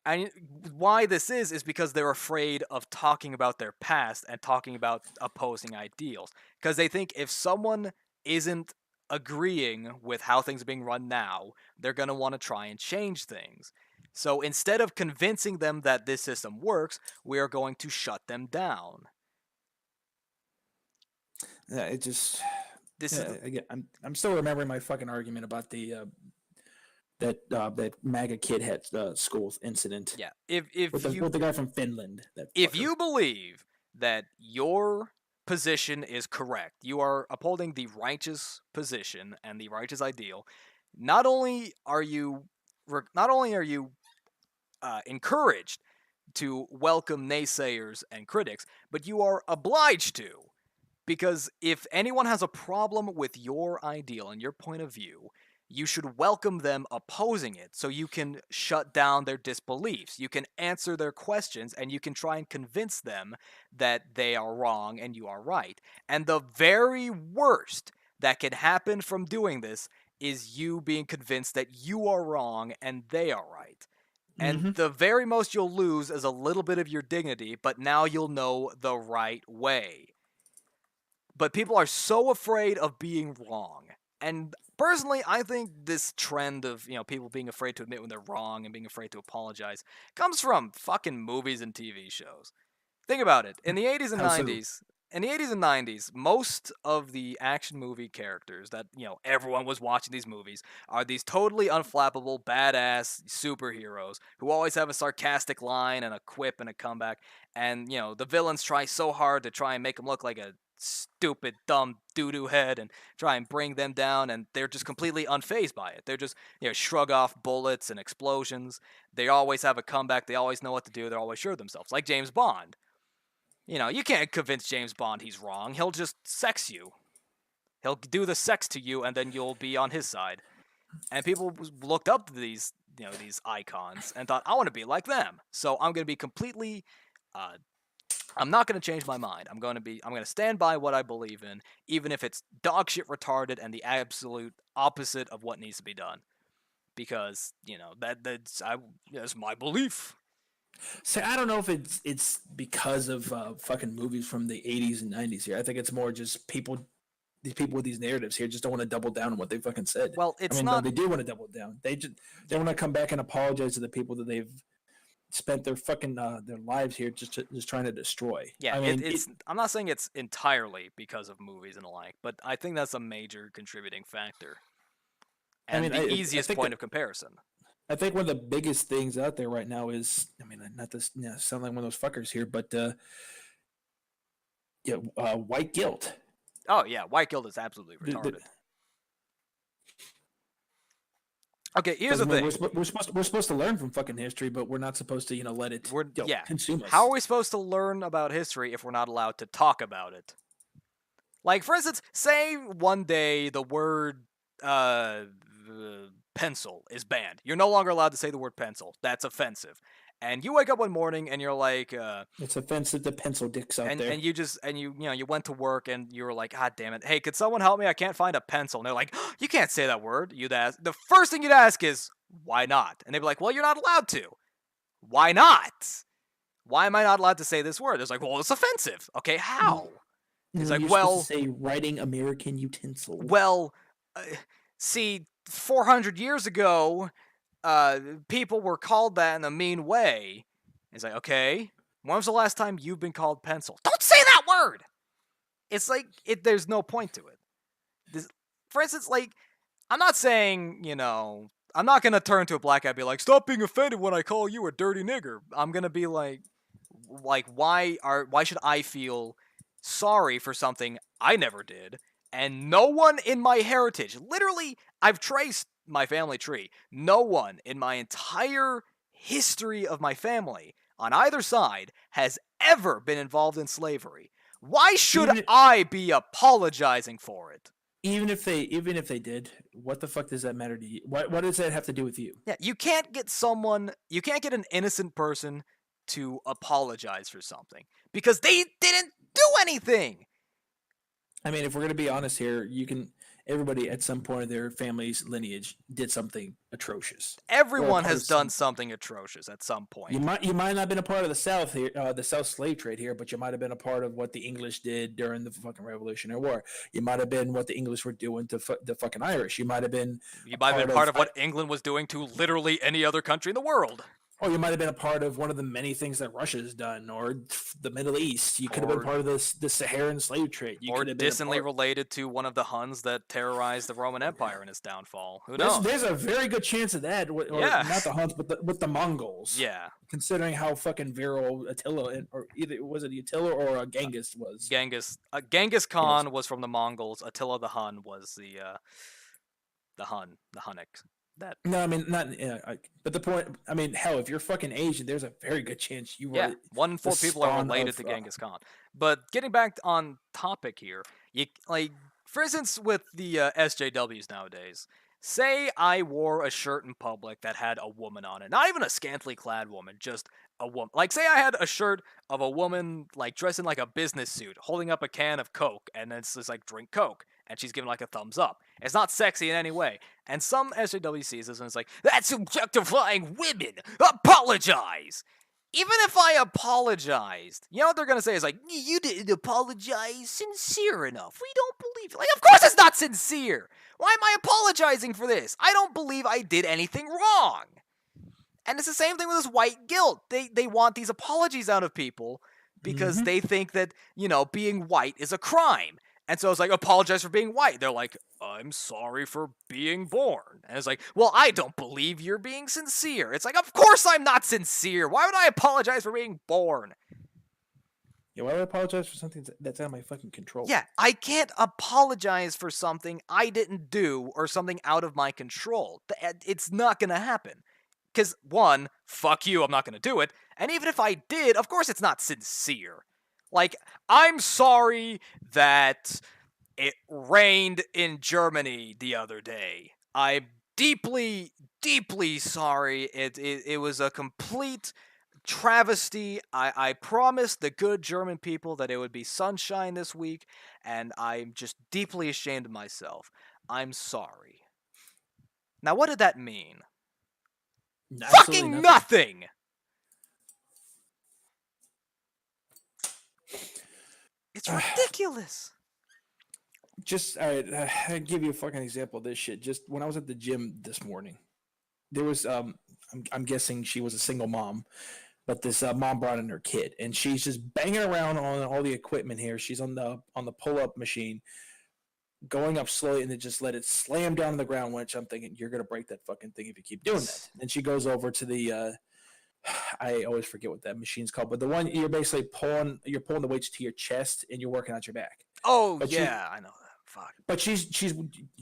And why this is because they're afraid of talking about their past and talking about opposing ideals. Because they think if someone isn't agreeing with how things are being run now, they're going to want to try and change things. So instead of convincing them that this system works, we are going to shut them down. Yeah, it just. This Yeah, is the, again, I'm still remembering my fucking argument about the that MAGA kid had school incident. yeah. With the guy from Finland. That If fucker. you believe that your position is correct, you are upholding the righteous position and the righteous ideal. Not only are you, encouraged to welcome naysayers and critics, but you are obliged to. Because if anyone has a problem with your ideal and your point of view, you should welcome them opposing it so you can shut down their disbeliefs. You can answer their questions and you can try and convince them that they are wrong and you are right. And the very worst that can happen from doing this is you being convinced that you are wrong and they are right. And Mm-hmm. the very most you'll lose is a little bit of your dignity, but now you'll know the right way. But people are so afraid of being wrong. And personally, I think this trend of, people being afraid to admit when they're wrong and being afraid to apologize comes from fucking movies and TV shows. Think about it. In the 80s and How so? 90s, most of the action movie characters that, everyone was watching these movies are these totally unflappable, badass superheroes who always have a sarcastic line and a quip and a comeback. And, the villains try so hard to try and make them look like a stupid, dumb doo-doo head and try and bring them down, and they're just completely unfazed by it. They're just, shrug off bullets and explosions. They always have a comeback. They always know what to do. They're always sure of themselves. Like James Bond. You can't convince James Bond he's wrong. He'll just sex you. He'll do the sex to you, and then you'll be on his side. And people looked up to these, these icons and thought, I want to be like them. So I'm going to be completely. I'm not going to change my mind. I'm going to stand by what I believe in, even if it's dog shit retarded and the absolute opposite of what needs to be done. Because that's my belief. See, I don't know if it's because of fucking movies from the 80s and 90s here. I think it's more just these people with these narratives here just don't want to double down on what they fucking said. Well, it's I mean, not. no, they do want to double down. They want to come back and apologize to the people that they've spent their fucking their lives here just trying to destroy. Yeah, I mean, I'm not saying it's entirely because of movies and the like, but I think that's a major contributing factor. And I mean, the I easiest think point of comparison. I think one of the biggest things out there right now is, I mean, not this, sound like one of those fuckers here, but white guilt. Oh yeah, white guilt is absolutely retarded. Okay, here's the thing. We're supposed to learn from fucking history, but we're not supposed to, let it consume us. How are we supposed to learn about history if we're not allowed to talk about it? Like, for instance, say one day the word pencil is banned. You're no longer allowed to say the word pencil. That's offensive. and you wake up one morning and you're like, It's offensive to pencil dicks out there. and you went to work and you were like, God damn it, hey, could someone help me? I can't find a pencil. And they're like, oh, you can't say that word. You'd ask, the first thing you'd ask is, why not? And they'd be like, well, you're not allowed to. Why not? Why am I not allowed to say this word? It's like, well, it's offensive. Okay, how? It's like, you're well, supposed to say writing American utensil. well, see, 400 years ago, people were called that in a mean way. It's like, okay, when was the last time you've been called pencil? Don't say that word! It's like, there's no point to it. For instance, like, I'm not saying, I'm not gonna turn to a black guy and be like, stop being offended when I call you a dirty nigger. I'm gonna be like, why should I feel sorry for something I never did? And no one in my heritage, literally, I've traced my family tree. No one in my entire history of my family, on either side, has ever been involved in slavery. Why should I be apologizing for it? Even if they did, what the fuck does that matter to you? What does that have to do with you? Yeah, you can't get an innocent person to apologize for something because they didn't do anything. I mean, if we're gonna be honest here, everybody at some point in their family's lineage did something atrocious. Everyone has done something atrocious at some point. You might not have been a part of the South here, the South slave trade here, but you might have been a part of what the English did during the fucking Revolutionary War. You might have been what the English were doing to the fucking Irish. You might have been part of what England was doing to literally any other country in the world. Or you might have been a part of one of the many things that Russia's done, or the Middle East. You could have been part of the Saharan slave trade. You or distantly related to one of the Huns that terrorized the Roman Empire in its downfall. Who knows? There's a very good chance of that. Or not the Huns, but with the Mongols. Yeah. Considering how fucking virile Attila, or either was it Attila or Genghis was. Genghis Khan was from the Mongols. Attila the Hun was the Hunnic. No, I mean not. But the point, I mean, hell, if you're fucking Asian, there's a very good chance you were. Yeah, 1 in 4 people are related to Genghis Khan. But getting back on topic here, for instance, with the SJWs nowadays, say I wore a shirt in public that had a woman on it, not even a scantily clad woman, just a woman. Like, say I had a shirt of a woman like dressed in like a business suit, holding up a can of Coke, and then it's just like drink Coke. And she's giving like a thumbs up. It's not sexy in any way. And some SJW sees this and it's like, that's objectifying women! Apologize! Even if I apologized, you know what they're gonna say is like, you didn't apologize sincere enough. We don't believe you. Like, of course it's not sincere! Why am I apologizing for this? I don't believe I did anything wrong! And it's the same thing with this white guilt. They want these apologies out of people because they think that, being white is a crime. And so it's like, apologize for being white. They're like, I'm sorry for being born. And it's like, well, I don't believe you're being sincere. It's like, of course I'm not sincere. Why would I apologize for being born? Yeah, why would I apologize for something that's out of my fucking control? Yeah, I can't apologize for something I didn't do or something out of my control. It's not going to happen. Because, one, fuck you, I'm not going to do it. And even if I did, of course it's not sincere. Like, I'm sorry that it rained in Germany the other day. I'm deeply, deeply sorry. It was a complete travesty. I promised the good German people that it would be sunshine this week, and I'm just deeply ashamed of myself. I'm sorry. Now, what did that mean? Absolutely fucking nothing! It's ridiculous. Just, all right, I'll give you a fucking example of this shit. Just when I was at the gym this morning, there was, I'm guessing she was a single mom, but this mom brought in her kid, and she's just banging around on all the equipment here. She's on the pull-up machine, going up slowly, and then just let it slam down on the ground, which I'm thinking, you're going to break that fucking thing if you keep doing that. And she goes over to the, I always forget what that machine's called, but the one you're basically pulling the weights to your chest and you're working out your back. Oh, but yeah, I know that. Fuck. But she's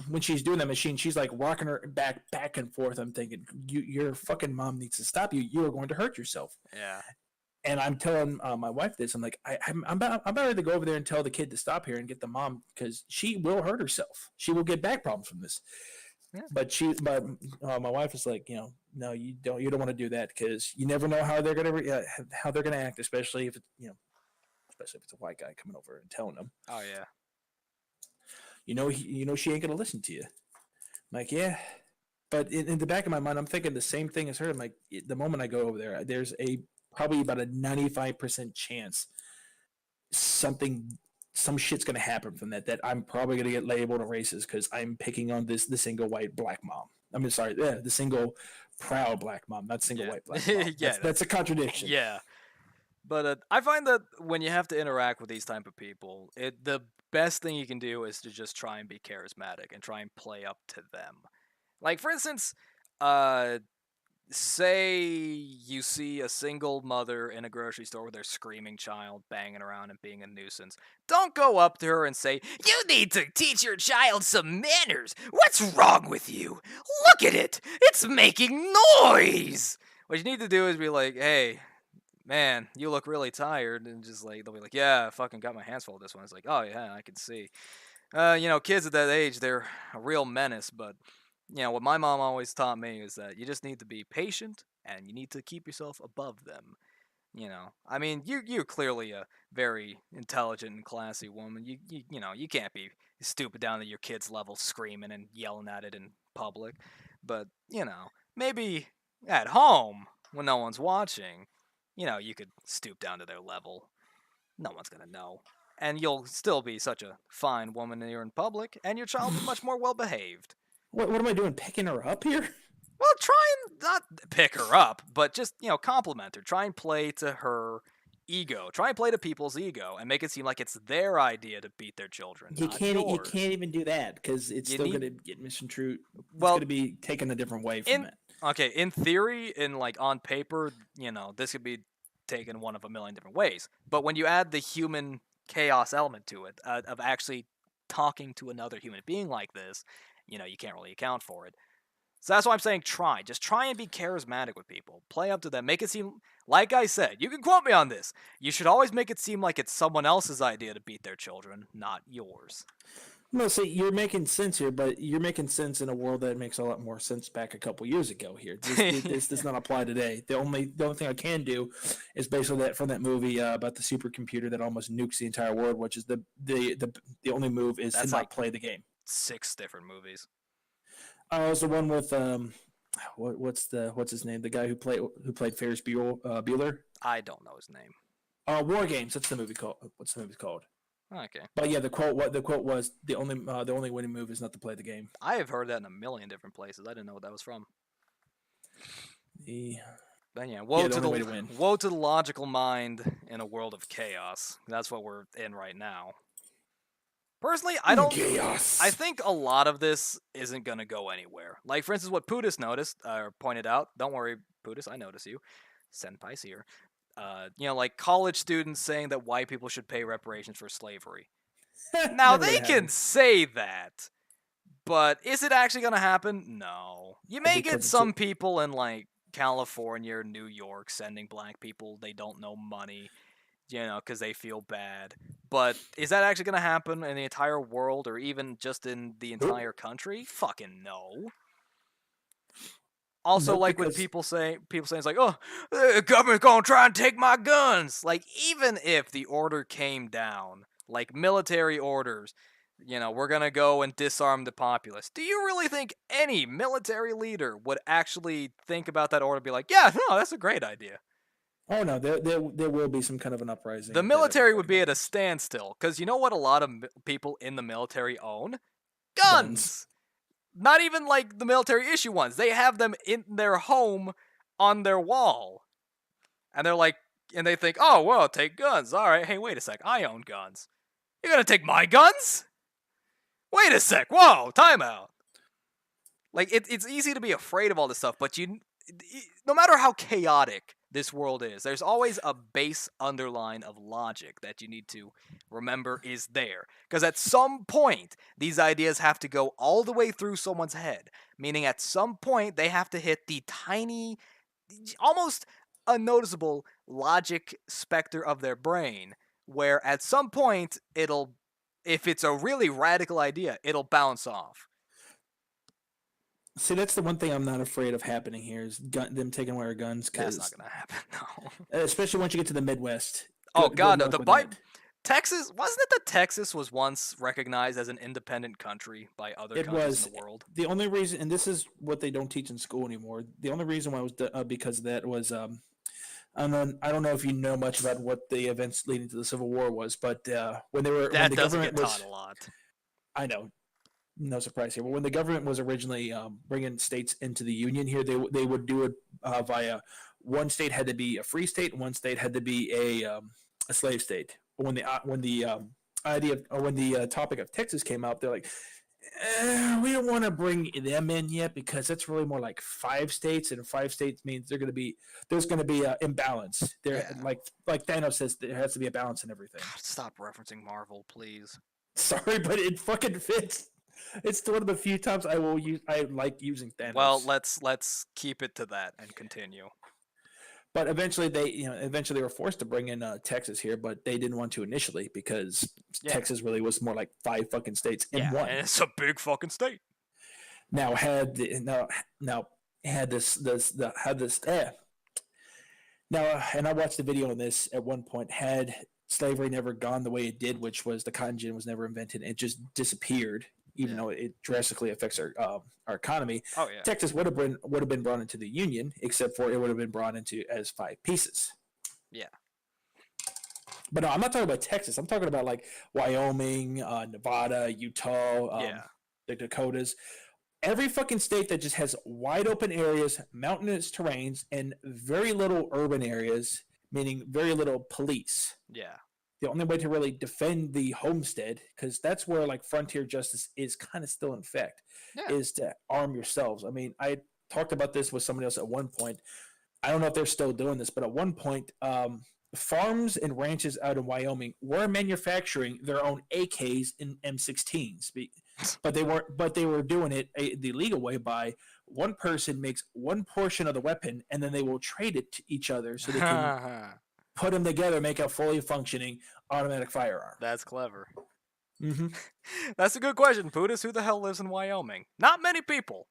when she's doing that machine, she's like rocking her back and forth. I'm thinking, your fucking mom needs to stop you. You are going to hurt yourself. Yeah. And I'm telling my wife this. I'm like, I'm about ready to go over there and tell the kid to stop here and get the mom, because she will hurt herself. She will get back problems from this. Yeah. But my wife is like, no, you don't want to do that because you never know how they're gonna act, especially if especially if it's a white guy coming over and telling them, Oh yeah. she ain't gonna listen to you. I'm like, yeah, but in the back of my mind, I'm thinking the same thing as her. I'm like, the moment I go over there, there's a probably about a 95% chance something some shit's gonna happen from that I'm probably gonna get labeled a racist because I'm picking on the single white black mom. I mean, sorry, the single proud black mom, not single Yeah. white black mom. Yeah. That's a contradiction. Yeah. But I find that when you have to interact with these type of people, the best thing you can do is to just try and be charismatic and try and play up to them. Like for instance, uh, say you see a single mother in a grocery store with their screaming child banging around and being a nuisance. Don't go up to her and say, "You need to teach your child some manners. What's wrong with you? Look at it. It's making noise." What you need to do is be like, "Hey, man, you look really tired," and just like they'll be like, "Yeah, I fucking got my hands full of this one." It's like, "Oh yeah, I can see." Kids at that age, they're a real menace. But what my mom always taught me is that you just need to be patient and you need to keep yourself above them. I mean, you're clearly a very intelligent and classy woman. You can't be stupid down to your kid's level, screaming and yelling at it in public. But maybe at home when no one's watching, you could stoop down to their level. No one's gonna know. And you'll still be such a fine woman when you're in public, and your child will be much more well behaved. What am I doing, picking her up here? Well, try and not pick her up, but just, compliment her. Try and play to her ego. Try and play to people's ego and make it seem like it's their idea to beat their children, You not can't you yours. can't even do that because it's You still need- gonna get misconstrued. It's Well, gonna be taken a different way from that. Okay, in theory, on paper, this could be taken one of a million different ways. But when you add the human chaos element to it, of actually talking to another human being like this, you can't really account for it. So that's why I'm saying try. Just try and be charismatic with people. Play up to them. Make it seem, like I said, you can quote me on this. You should always make it seem like it's someone else's idea to beat their children, not yours. No, see, you're making sense here, but you're making sense in a world that makes a lot more sense back a couple years ago. Here, this does not apply today. The only thing I can do is based on that from that movie about the supercomputer that almost nukes the entire world, which is the only move is That's to not like play the game. 6 different movies. It was the one with what's his name? The guy who played Ferris Bueller. I don't know his name. War Games. That's the movie called. What's the movie called? Okay. But yeah, the quote was the only winning move is not to play the game. I have heard that in a million different places. I didn't know what that was from. But yeah, woe to the logical mind in a world of chaos. That's what we're in right now. Personally, Chaos. I think a lot of this isn't gonna go anywhere. Like for instance, what Putis noticed or pointed out. Don't worry, Putis, I notice you. Senpai's here. Like college students saying that white people should pay reparations for slavery. Now they can say that, but is it actually gonna happen? No. You may get some people in like California or New York sending black people they don't know money, because they feel bad. But is that actually gonna happen in the entire world or even just in the entire country? Fucking no. Also, Nope, like when people say it's like, "Oh, the government's gonna try and take my guns." Like, even if the order came down, like military orders, we're gonna go and disarm the populace. Do you really think any military leader would actually think about that order and be like, "Yeah, no, that's a great idea"? Oh no, there will be some kind of an uprising. The military would be at a standstill because you know what a lot of people in the military own? Guns. Not even like the military issue ones. They have them in their home on their wall. And they're like, and they think, "Oh, well, take guns. All right, hey, wait a sec. I own guns. You're going to take my guns? Wait a sec. Whoa, timeout." Like, it's easy to be afraid of all this stuff, but no matter how chaotic this world is, there's always a base underline of logic that you need to remember is there. Because at some point, these ideas have to go all the way through someone's head. Meaning at some point, they have to hit the tiny, almost unnoticeable logic specter of their brain. Where at some point, if it's a really radical idea, it'll bounce off. See, that's the one thing I'm not afraid of happening here is them taking away our guns, That's not because gonna happen. No. especially once you get to the Midwest. Oh Good God, no. luck with that. Texas wasn't it that Texas was once recognized as an independent country by other It countries in was the world? the only reason, and this is what they don't teach in school anymore. The only reason why it was because of that was I don't know if you know much about what the events leading to the Civil War was, but when That the doesn't government get taught was, a lot. I know, no surprise here, but when the government was originally bringing states into the union here, they would do it via one state had to be a free state, and one state had to be a slave state. But when the idea of, or when the topic of Texas came out, they're like, we don't want to bring them in yet because that's really more like five states, and five states means there's going to be an imbalance. There, Yeah. like Thanos says, there has to be a balance in everything. God, stop referencing Marvel, please. Sorry, but it fucking fits. It's one of the few times I like using Thanos. Well, let's keep it to that and continue. But eventually they were forced to bring in Texas here, but they didn't want to initially because Texas really was more like five fucking states in one. And it's a big fucking state. Now had this now, and I watched the video on this at one point. Had slavery never gone the way it did, which was the cotton gin was never invented, it just disappeared, even though it drastically affects our economy. Oh yeah. Texas would have been brought into the union, except for it would have been brought into as five pieces. Yeah. But no, I'm not talking about Texas. I'm talking about like Wyoming, Nevada, Utah, the Dakotas. Every fucking state that just has wide open areas, mountainous terrains, and very little urban areas, meaning very little police. Yeah. The only way to really defend the homestead, because that's where like frontier justice is kind of still in effect, is to arm yourselves. I mean, I talked about this with somebody else at one point. I don't know if they're still doing this, but at one point, farms and ranches out in Wyoming were manufacturing their own AKs and M16s, but they were doing it the legal way by one person makes one portion of the weapon and then they will trade it to each other so they can put them together, make a fully functioning automatic firearm. That's clever. Mm-hmm. That's a good question, Pudis. Who the hell lives in Wyoming? Not many people.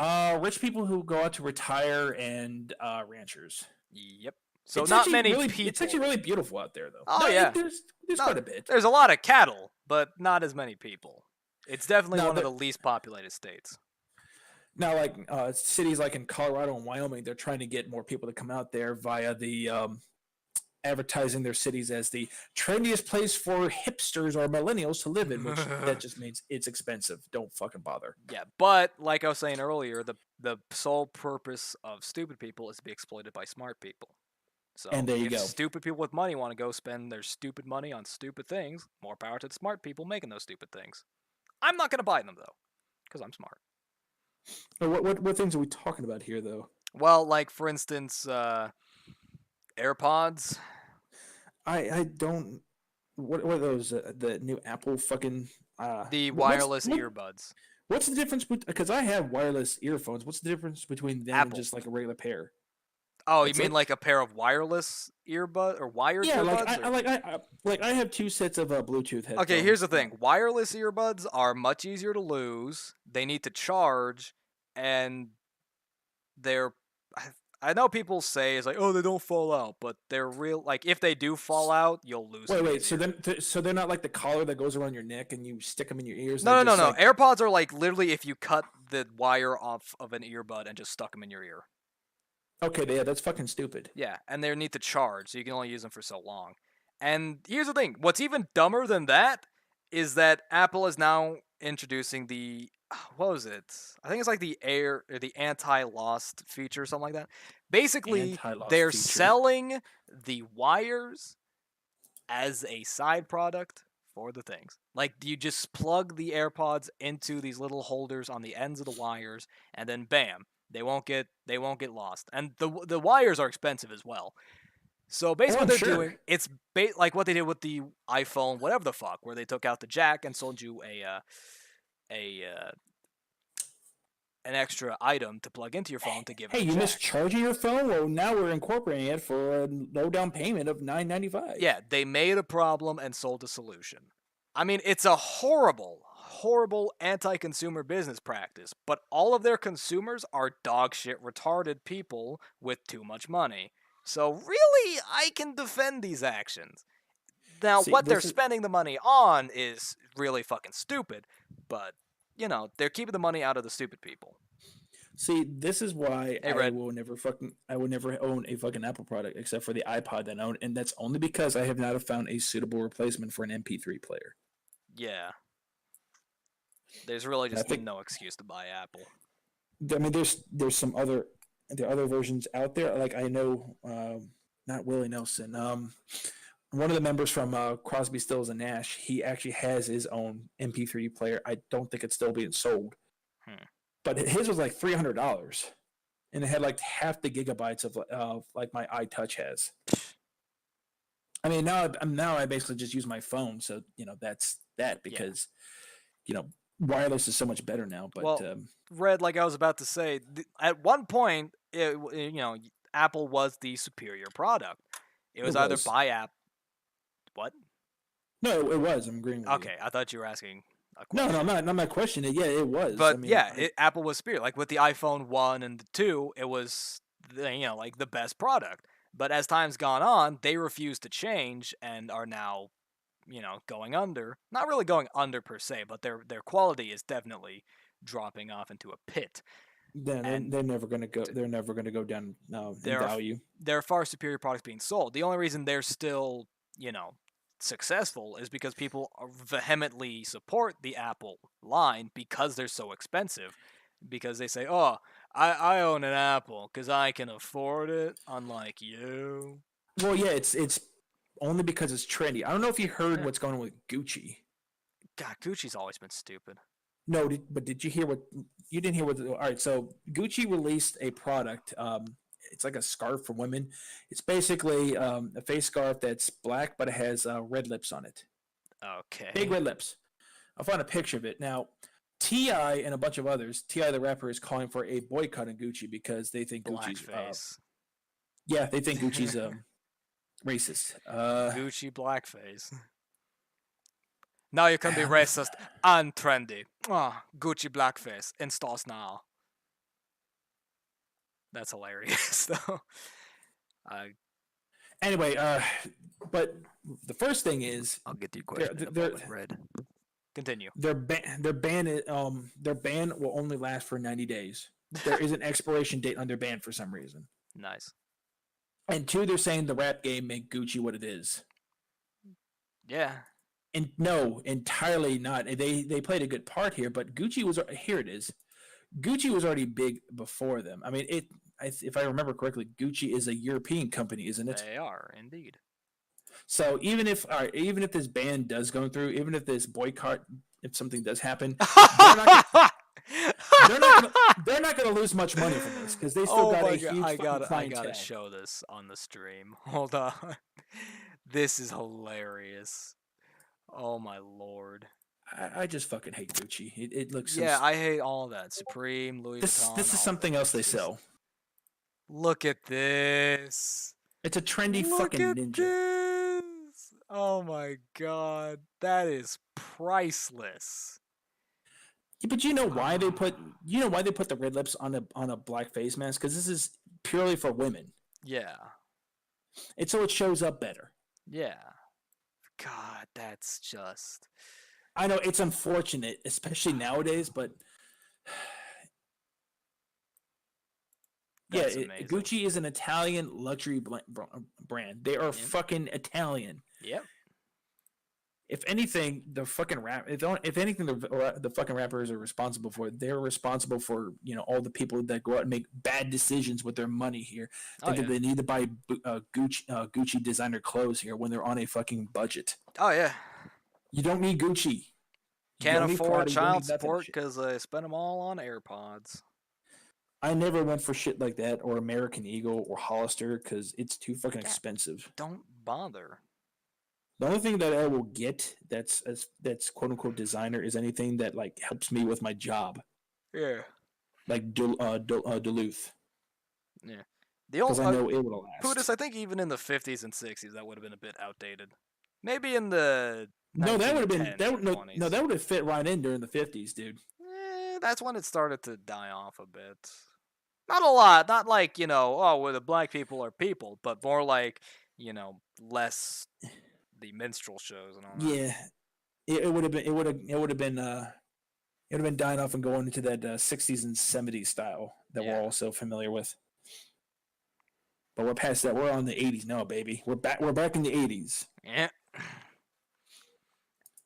Rich people who go out to retire and ranchers. Yep. So it's not many really, people. It's actually really beautiful out there, though. Oh no, yeah, there's quite a bit. There's a lot of cattle, but not as many people. It's definitely one of the least populated states. Now, like cities like in Colorado and Wyoming, they're trying to get more people to come out there via the advertising their cities as the trendiest place for hipsters or millennials to live in, which that just means it's expensive. Don't fucking bother. Yeah, but like I was saying earlier, the sole purpose of stupid people is to be exploited by smart people. So and there you if go. Stupid people with money want to go spend their stupid money on stupid things, more power to the smart people making those stupid things. I'm not going to buy them, though, because I'm smart. What things are we talking about here, though? Well, like, for instance, AirPods. I don't... What are those? The new Apple fucking... the wireless earbuds. What's the difference? Because I have wireless earphones. What's the difference between them and just like a regular pair? Oh, you mean like a pair of wireless earbuds or wired earbuds? Yeah, I have two sets of Bluetooth headphones. Okay, here's the thing. Wireless earbuds are much easier to lose. They need to charge, and they're... I know people say it's like, oh, they don't fall out, but they're real. Like, if they do fall out, you'll lose. Wait. So they're not like the collar that goes around your neck and you stick them in your ears. No. AirPods are like literally if you cut the wire off of an earbud and just stuck them in your ear. Okay, yeah, that's fucking stupid. Yeah, and they need to charge, so you can only use them for so long. And here's the thing: what's even dumber than that is that Apple is now introducing the... what was it? I think it's like the anti-lost feature or something like that. Basically, they're selling the wires as a side product for the things. Like, you just plug the AirPods into these little holders on the ends of the wires, and then bam, they won't get lost. And the wires are expensive as well. So basically, what they're doing, it's like what they did with the iPhone, whatever the fuck, where they took out the jack and sold you an extra item to plug into your phone to give. Hey, you missed charging your phone? Well, now we're incorporating it for a low down payment of $9.95. Yeah, they made a problem and sold a solution. I mean, it's a horrible horrible anti-consumer business practice, but all of their consumers are dog shit retarded people with too much money. So really, I can defend these actions. Now, See, what they're this is spending the money on is really fucking stupid, but they're keeping the money out of the stupid people. this is why Hey, I Red. will never own a fucking Apple product except for the iPod that I own, and that's only because I have not found a suitable replacement for an MP3 player. Yeah. There's really I just think no excuse to buy Apple. I mean there's some other there are other versions out there. Like I know, not Willie Nelson. One of the members from Crosby, Stills and Nash, he actually has his own MP3 player. I don't think it's still being sold, but his was like $300, and it had like half the gigabytes of like my iTouch has. I mean, now I basically just use my phone, so that's that because wireless is so much better now. But Well, Red, like I was about to say, at one point, Apple was the superior product. It was either was. buy app. What? No, it was. I'm agreeing with you. Okay, I thought you were asking a No, question. I'm not questioning it. Yeah, it was. But I mean, yeah, Apple was superior. Like with the iPhone 1 and the 2, it was like the best product. But as time's gone on, they refuse to change and are now, going under. Not really going under per se, but their quality is definitely dropping off into a pit. then they're never gonna go. They're never gonna go down in value. There are far superior products being sold. The only reason they're still, successful is because people vehemently support the Apple line because they're so expensive. Because they say, "Oh, I own an Apple because I can afford it," unlike you. Well, yeah, it's only because it's trendy. I don't know if you heard what's going on with Gucci. God, Gucci's always been stupid. No, but did you hear what you didn't hear? All right, so Gucci released a product. It's like a scarf for women. It's basically a face scarf that's black, but it has red lips on it. Okay. Big red lips. I'll find a picture of it now. Ti and a bunch of others. Ti the rapper is calling for a boycott of Gucci because they think Gucci's Blackface. yeah, they think Gucci's racist. Gucci blackface. Now you can be racist and trendy. Gucci blackface in stores now. That's hilarious, though. Anyway, but the first thing is I'll get to your question in a moment, Red. Continue. Their ban will only last for 90 days. There is an expiration date on their ban for some reason. Nice. And two, they're saying the rap game made Gucci what it is. Yeah. And no, entirely not. They played a good part here, but Gucci was here. It is. Gucci was already big before them. I mean, if I remember correctly, Gucci is a European company, isn't it? They are indeed. So even if this ban does go through, even if this boycott, if something does happen, they're not gonna lose much money from this because they still got a huge clientele. I gotta show this on the stream. Hold on. This is hilarious. Oh my lord. I just fucking hate Gucci. It looks yeah. I hate all that. Supreme, Louis Vuitton. This is something else they sell. Look at this. It's a trendy fucking ninja. This. Oh my god, that is priceless. Yeah, but you know why they put the red lips on a black face mask? Because this is purely for women. Yeah. It's so it shows up better. Yeah. God, that's just. I know it's unfortunate, especially nowadays, but that's Gucci is an Italian luxury brand. They are fucking Italian. Yep. If anything, the fucking the fucking rappers are responsible for it. They're responsible for all the people that go out and make bad decisions with their money here. That they need to buy Gucci designer clothes here when they're on a fucking budget. Oh yeah. You don't need Gucci. Can't afford child support because I spent them all on AirPods. I never went for shit like that or American Eagle or Hollister because it's too fucking expensive. Don't bother. The only thing that I will get that's quote unquote designer is anything that like helps me with my job. Yeah. Like Duluth. Yeah. Because I know it will last. Pudis, I think even in the 50s and 60s that would have been a bit outdated. Maybe in the No, that would have been 1910s or no, 20s. that would have fit right in during the 50s, dude. That's when it started to die off a bit. Not a lot. Not like, oh, well, the black people are people, but more like, less the minstrel shows and all that. Yeah, it would have been it would have been dying off and going into that 60s and 70s style that we're all so familiar with. But we're past that. We're on the 80s now, baby. We're back in the 80s. Yeah.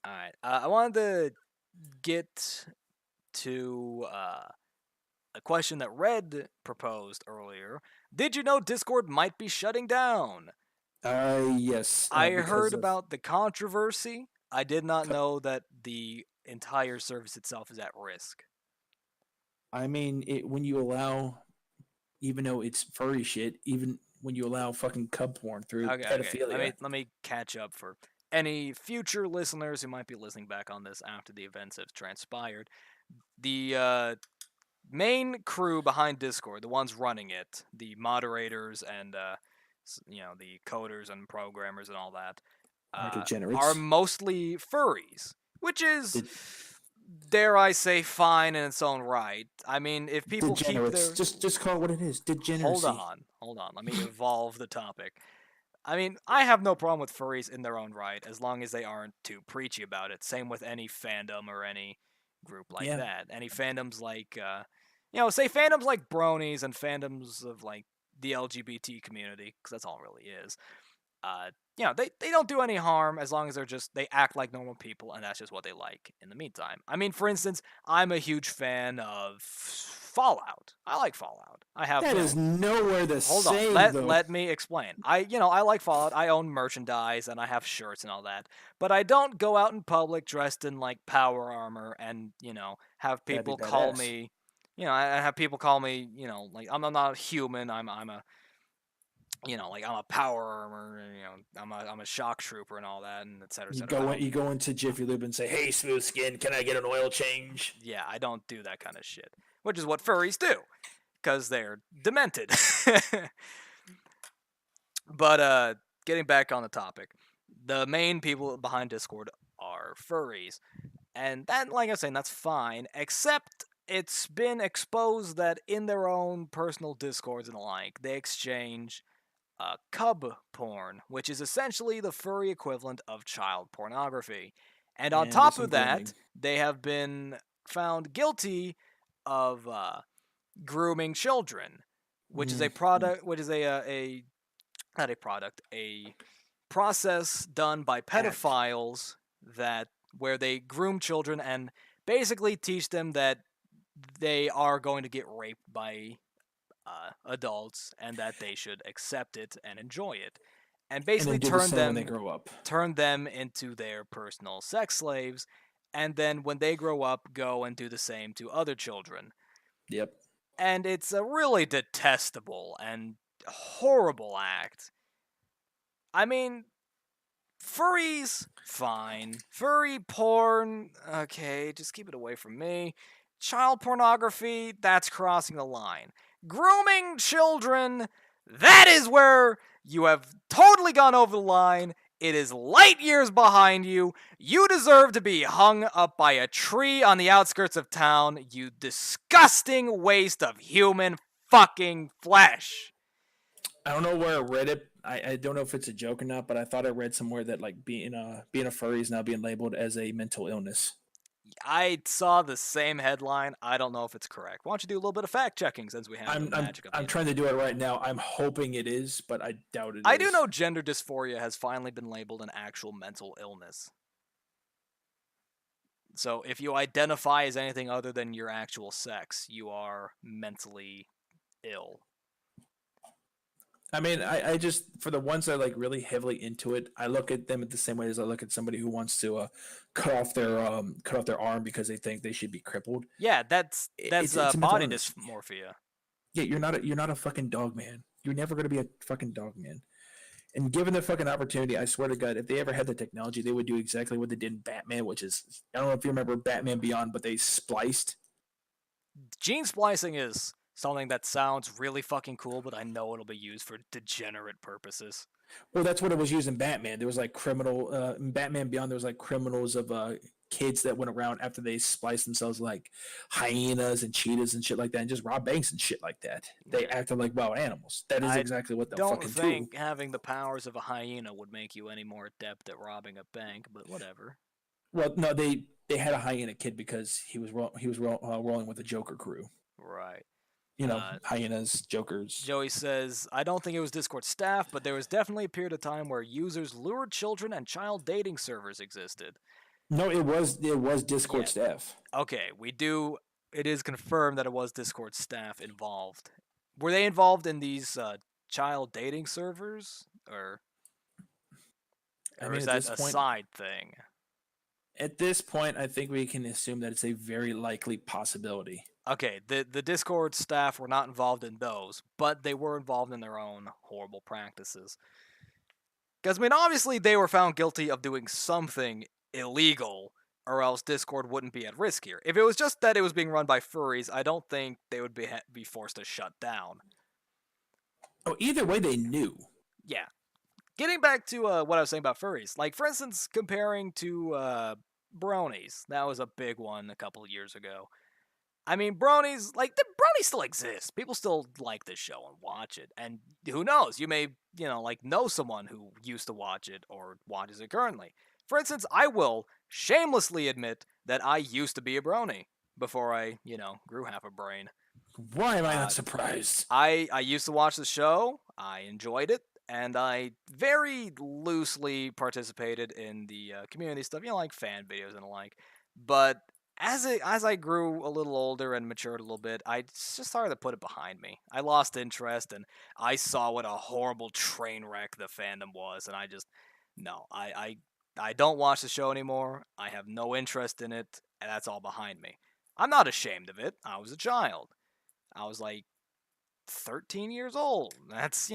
All right. I wanted to get to a question that Red proposed earlier. Did you know Discord might be shutting down? Yes. I heard about the controversy. I did not know that the entire service itself is at risk. I mean, when you allow, even though it's furry shit, even when you allow fucking cub porn through pedophilia. Okay. Let me catch up for any future listeners who might be listening back on this after the events have transpired. The main crew behind Discord, the ones running it, the moderators and the coders and programmers and all that, are mostly furries, which is, dare I say, fine in its own right. I mean, if people keep their... Just call it what it is. Degeneracy. Hold on. Let me evolve the topic. I mean, I have no problem with furries in their own right, as long as they aren't too preachy about it. Same with any fandom or any group like that. Any fandoms like, say fandoms like bronies and fandoms of, like, the LGBT community, because that's all it really is. They don't do any harm as long as they act like normal people, and that's just what they like in the meantime. I mean, for instance, I'm a huge fan of Fallout. I like Fallout. I have that is nowhere the same. Hold on, let me explain. I like Fallout. I own merchandise and I have shirts and all that, but I don't go out in public dressed in like power armor and have people call me. I have people call me. Like I'm not human. I'm a like I'm a power armor, I'm a shock trooper and all that, and et cetera, et cetera. You go into Jiffy Lube and say, "Hey, smooth skin, can I get an oil change?" Yeah, I don't do that kind of shit, which is what furries do, because they're demented. But getting back on the topic, the main people behind Discord are furries, and that, like I was saying, that's fine, except it's been exposed that in their own personal Discords and the like, they exchange cub porn, which is essentially the furry equivalent of child pornography. And on top of that, they have been found guilty of grooming children, which is a process done by pedophiles where they groom children and basically teach them that they are going to get raped by adults and that they should accept it and enjoy it, and basically turn them into their personal sex slaves, and then when they grow up, go and do the same to other children. Yep. And it's a really detestable and horrible act. I mean, furries, fine. Furry porn, okay, just keep it away from me. Child pornography, that's crossing the line. Grooming children, that is where you have totally gone over the line. It is light years behind you. You deserve to be hung up by a tree on the outskirts of town, you disgusting waste of human fucking flesh. I don't know where I read it. I don't know if it's a joke or not, but I thought I read somewhere that like being a furry is now being labeled as a mental illness. I saw the same headline. I don't know if it's correct. Why don't you do a little bit of fact checking since we have the magic of the I'm trying to do it right now. I'm hoping it is, but I doubt it. I do know gender dysphoria has finally been labeled an actual mental illness. So if you identify as anything other than your actual sex, you are mentally ill. I mean, I just, for the ones that are like really heavily into it, I look at them the same way as I look at somebody who wants to cut off their arm because they think they should be crippled. Yeah, that's body dysmorphia. Yeah, you're not a fucking dog man. You're never gonna be a fucking dog man. And given the fucking opportunity, I swear to God, if they ever had the technology, they would do exactly what they did in Batman, which is, I don't know if you remember Batman Beyond, but they spliced. Gene splicing is Something that sounds really fucking cool, but I know it'll be used for degenerate purposes. Well, that's what it was used in Batman. There was like criminal in Batman Beyond. There was like criminals of kids that went around after they spliced themselves like hyenas and cheetahs and shit like that, and just rob banks and shit like that. They acted like wild animals. That is I exactly what the don't fucking think tool. having the powers of a hyena would make you any more adept at robbing a bank, but whatever. Well, no, they had a hyena kid because he was rolling with the Joker crew. Right. You know, hyenas, jokers. Joey says, I don't think it was Discord staff, but there was definitely a period of time where users lured children and child dating servers existed. No, it was Discord staff. Okay, it is confirmed that it was Discord staff involved. Were they involved in these child dating servers? Or is that a side thing? At this point, I think we can assume that it's a very likely possibility. Okay, the Discord staff were not involved in those, but they were involved in their own horrible practices. Because, I mean, obviously they were found guilty of doing something illegal, or else Discord wouldn't be at risk here. If it was just that it was being run by furries, I don't think they would be forced to shut down. Oh, either way, they knew. Yeah. Getting back to what I was saying about furries, like, for instance, comparing to bronies. That was a big one a couple of years ago. I mean, bronies, like, the bronies still exist. People still like this show and watch it. And who knows? You may, know someone who used to watch it or watches it currently. For instance, I will shamelessly admit that I used to be a brony before I, grew half a brain. Why am I not surprised? I used to watch the show. I enjoyed it. And I very loosely participated in the community stuff, like fan videos and the like. But as I grew a little older and matured a little bit, I just started to put it behind me. I lost interest, and I saw what a horrible train wreck the fandom was, and I just no, I don't watch the show anymore. I have no interest in it, and that's all behind me. I'm not ashamed of it. I was a child. I was like 13 years old. That's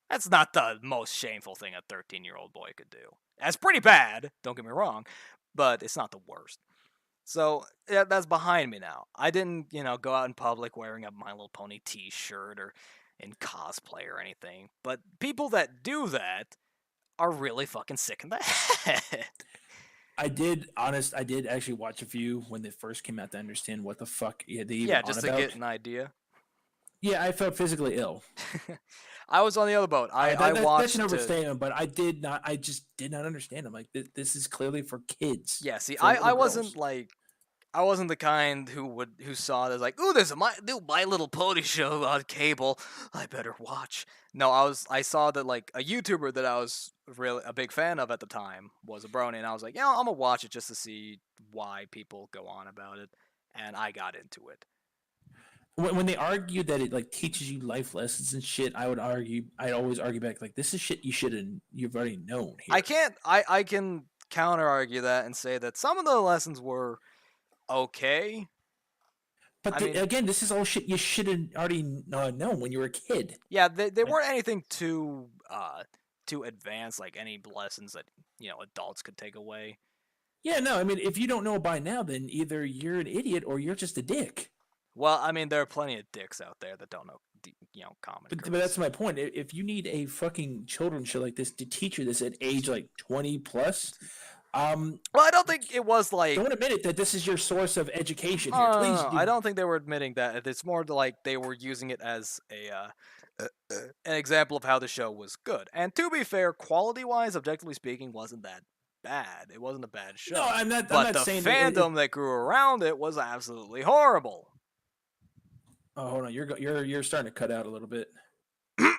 that's not the most shameful thing a 13-year-old boy could do. That's pretty bad. Don't get me wrong, but it's not the worst. So that's behind me now. I didn't, go out in public wearing a My Little Pony T-shirt or in cosplay or anything. But people that do that are really fucking sick in the head. I did actually watch a few when they first came out to understand what the fuck they even just to get an idea. Yeah, I felt physically ill. I was on the other boat. I watched. That's an overstatement, but I did not. I just did not understand. I'm like, this is clearly for kids. Yeah, see, I wasn't like, I wasn't the kind who saw this like, ooh, there's a new My Little Pony show on cable. I better watch. No, I saw that like a YouTuber that I was really a big fan of at the time was a brony, and I was like, I'm gonna watch it just to see why people go on about it, and I got into it. When they argue that it like teaches you life lessons and shit, I'd always argue back like, this is shit you've already known. Here. I can counter argue that and say that some of the lessons were okay. But again, this is all shit you should have already known when you were a kid. Yeah, they weren't anything too advanced, like any lessons that adults could take away. Yeah, no, I mean, if you don't know by now, then either you're an idiot or you're just a dick. Well, I mean, there are plenty of dicks out there that don't know, common. But that's my point. If you need a fucking children's show like this to teach you this at age like 20 plus, well, I don't think it was like. Don't admit it that this is your source of education here. Please. No, I don't think they were admitting that. It's more like they were using it as an example of how the show was good. And to be fair, quality-wise, objectively speaking, wasn't that bad. It wasn't a bad show. No, I'm not. But I'm not the fandom that grew around it was absolutely horrible. Oh, hold on. You're starting to cut out a little bit. There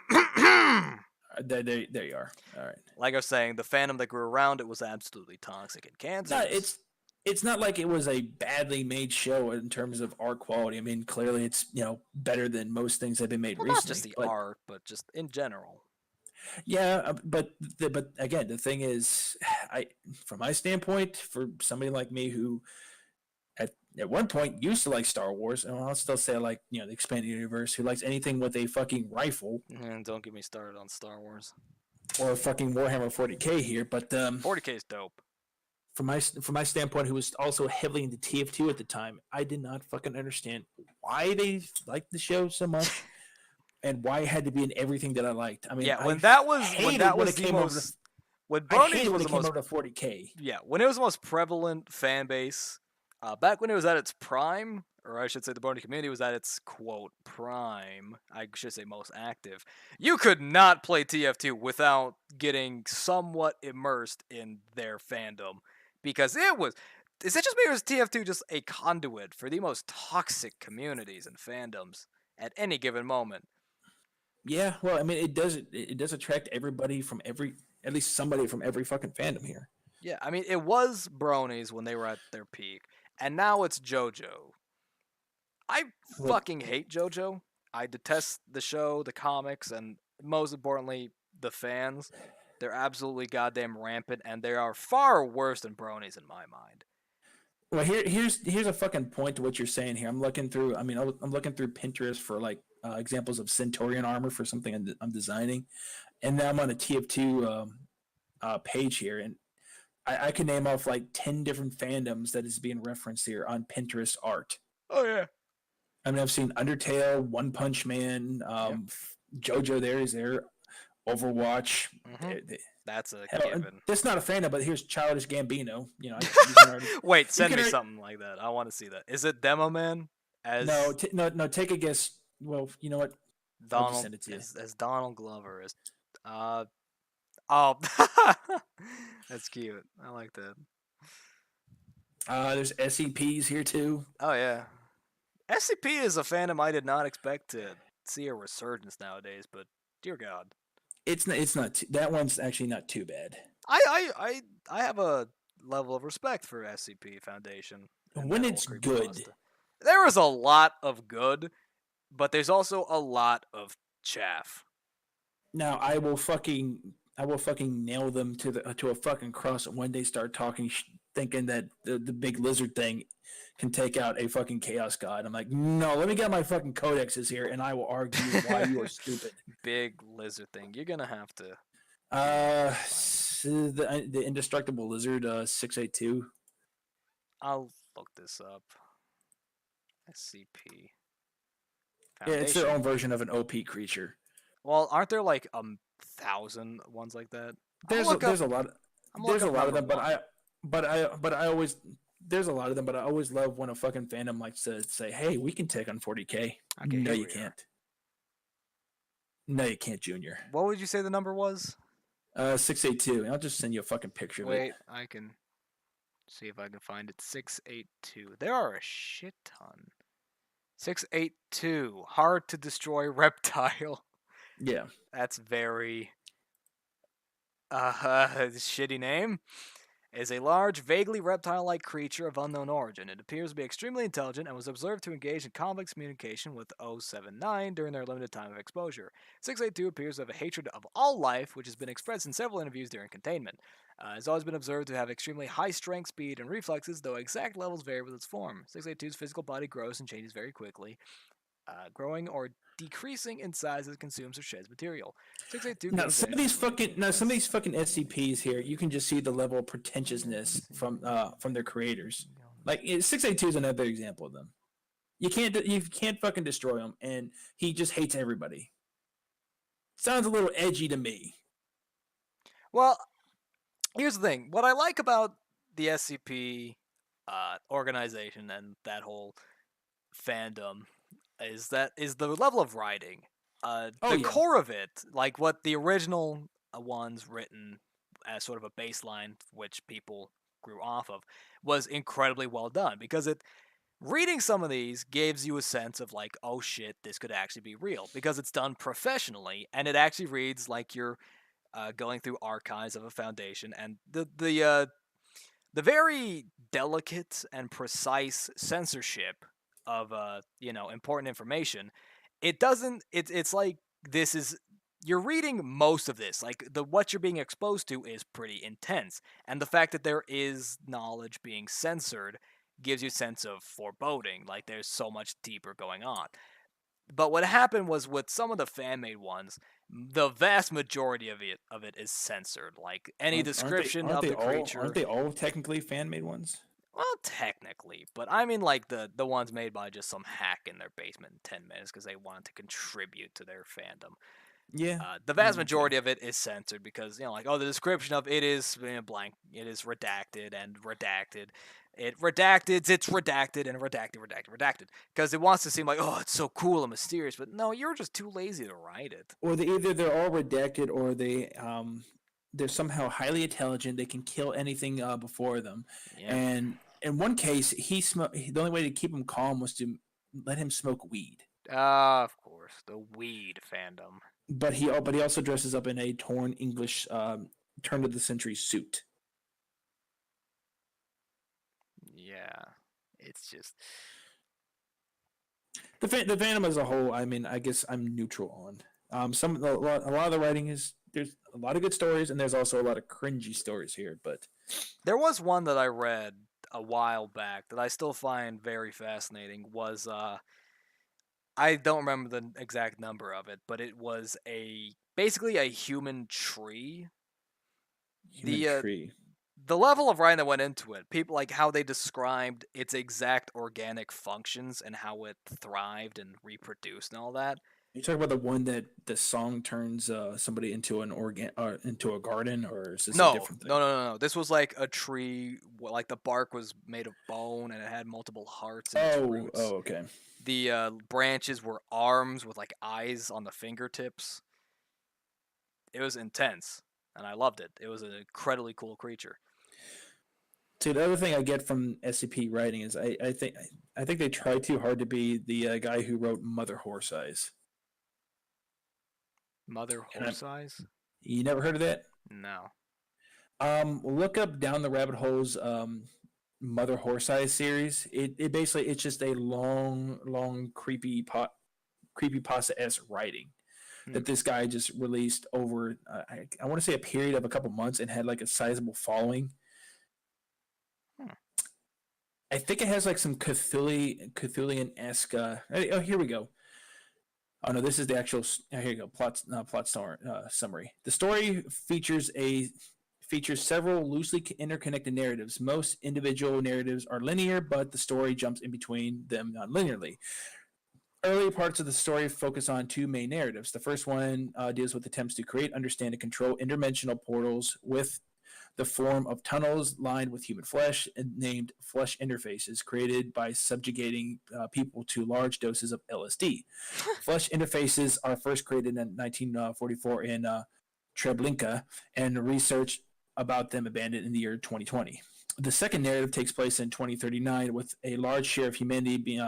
you are. All right. Like I was saying, the fandom that grew around it was absolutely toxic and cancerous. No, it's not like it was a badly made show in terms of art quality. I mean, clearly it's better than most things that have been made recently. Not just the art, but just in general. Yeah, but again, the thing is, from my standpoint, for somebody like me who at one point used to like Star Wars, and I'll still say like the expanded universe, who likes anything with a fucking rifle. And don't get me started on Star Wars or fucking Warhammer 40K here, but 40K is dope. From my standpoint, who was also heavily into TF2 at the time, I did not fucking understand why they liked the show so much and why it had to be in everything that I liked. I mean, Yeah, I when hated that when was it the came over to most when I Bronies hated when was it the came most over to 40K. yeah, when it was the most prevalent fan base, back when it was at its prime, or I should say the Brony community was at its quote prime, I should say most active, you could not play TF2 without getting somewhat immersed in their fandom. Because it was. Is it just me or is TF2 just a conduit for the most toxic communities and fandoms at any given moment? Yeah, well, I mean, it does attract everybody from every at least somebody from every fucking fandom here. Yeah, I mean, it was Bronies when they were at their peak, and now it's JoJo. I But fucking hate JoJo. I detest the show, the comics, and most importantly, the fans. They're absolutely goddamn rampant, and they are far worse than Bronies in my mind. well, here's a fucking point to what you're saying here. I'm looking through. I mean, I'm looking through Pinterest for like examples of Centaurian armor for something I'm designing, and now I'm on a TF2 page here, and I can name off like 10 different fandoms that is being referenced here on Pinterest art. Oh yeah. I mean, I've seen Undertale, One Punch Man, Yep. JoJo. There is there, Overwatch. Mm-hmm. That's a Hell, given. that's not a fandom, but here's Childish Gambino. You know, you can already. Wait, You send can me already, something like that. I want to see that. Is it Demo Man no, as no. Take a guess. Well, you know what? I'll just Donald send it to you. as Donald Glover is? Uh oh, that's cute. I like that. There's SEPs here too. Oh yeah, SCP is a fandom I did not expect to see a resurgence nowadays, but dear God, It's not that one's actually not too bad. I have a level of respect for SCP Foundation and When that whole it's good. creepypasta. There is a lot of good, but there's also a lot of chaff. Now I will fucking nail them to a fucking cross when they start talking, thinking that the big lizard thing can take out a fucking chaos god. I'm like, no, let me get my fucking codexes here, and I will argue why you are stupid. Big lizard thing. You're gonna have to The indestructible lizard 682. I'll look this up. SCP Yeah, it's their Foundation. own version of an OP creature. Well, aren't there like 1,000 ones like that? There's a, there's a lot. I'm There's looking a up lot of number them, but one. I always there's a lot of them, but I always love when a fucking fandom likes to say, "Hey, we can take on 40K." Okay, No, here you we are. can't. No, you can't, Junior. What would you say the number was? 682. And I'll just send you a fucking picture of it. Wait, I can see if I can find it. 682. There are a shit ton. 682. Hard to destroy reptile. Yeah. That's very shitty name. Is a large, vaguely reptile-like creature of unknown origin. It appears to be extremely intelligent and was observed to engage in complex communication with 079 during their limited time of exposure. 682 appears to have a hatred of all life, which has been expressed in several interviews during containment. Has always been observed to have extremely high strength, speed, and reflexes, though exact levels vary with its form. 682's physical body grows and changes very quickly, growing or decreasing in size as it consumes or sheds material. 682 Now gains some of these fucking SCPs here, you can just see the level of pretentiousness from their creators. Like 682 is another example of them. You can't fucking destroy him, and he just hates everybody. Sounds a little edgy to me. Well, here's the thing. What I like about the SCP organization and that whole fandom is the level of writing. Oh The yeah, core of it, like what the original ones written as sort of a baseline, which people grew off of, was incredibly well done because it reading some of these gives you a sense of like, oh shit, this could actually be real because it's done professionally and it actually reads like you're going through archives of a foundation, and the very delicate and precise censorship of important information. It doesn't. It's like this is you're reading most of this. Like the what you're being exposed to is pretty intense, and the fact that there is knowledge being censored gives you a sense of foreboding. Like there's so much deeper going on. But what happened was with some of the fan made ones, the vast majority of it is censored. Like any aren't they description aren't of they the all aren't creature. they all technically fan made ones? Well, technically, but I mean like the ones made by just some hack in their basement in 10 minutes because they wanted to contribute to their fandom. Yeah. The vast majority of it is censored because like the description of it is blank, it is redacted and redacted. It redacted, it's redacted and redacted because it wants to seem like it's so cool and mysterious, but no, you're just too lazy to write it. Or either they're all redacted or they're somehow highly intelligent. They can kill anything before them. Yeah. And in one case, the only way to keep him calm was to let him smoke weed. Of course, the weed fandom. But he also dresses up in a torn English turn of the century suit. Yeah, it's just The fandom as a whole. I mean, I guess I'm neutral on. A lot of the writing there's a lot of good stories, and there's also a lot of cringy stories here. But there was one that I read a while back that I still find very fascinating. Was I don't remember the exact number of it, but it was basically a human tree. human The tree. the level of writing that went into it, people like how they described its exact organic functions and how it thrived and reproduced and all that. You talk about the one that the song turns somebody into into a garden, or is this a different thing? No. This was like a tree. Like the bark was made of bone and it had multiple hearts in its roots. Oh, okay. The branches were arms with like eyes on the fingertips. It was intense, and I loved it. It was an incredibly cool creature. See, the other thing I get from SCP writing is I think they try too hard to be the guy who wrote Mother Horse Eyes. Mother Horse Eyes? You never heard of that? No. Look up Down the Rabbit Hole's Mother Horse Eyes series. It basically it's just a long creepy pasta-esque writing that this guy just released over I want to say a period of a couple months and had like a sizable following. I think it has like some Cthulhian-esque. Oh, here we go. Oh no, this is the actual. Here you go. Plot summary. The story features several loosely interconnected narratives. Most individual narratives are linear, but the story jumps in between them non-linearly. Early parts of the story focus on two main narratives. The first one deals with attempts to create, understand, and control interdimensional portals with the form of tunnels lined with human flesh and named flesh interfaces created by subjugating people to large doses of LSD. Flesh interfaces are first created in 1944 in Treblinka, and research about them abandoned in the year 2020. The second narrative takes place in 2039 with a large share of humanity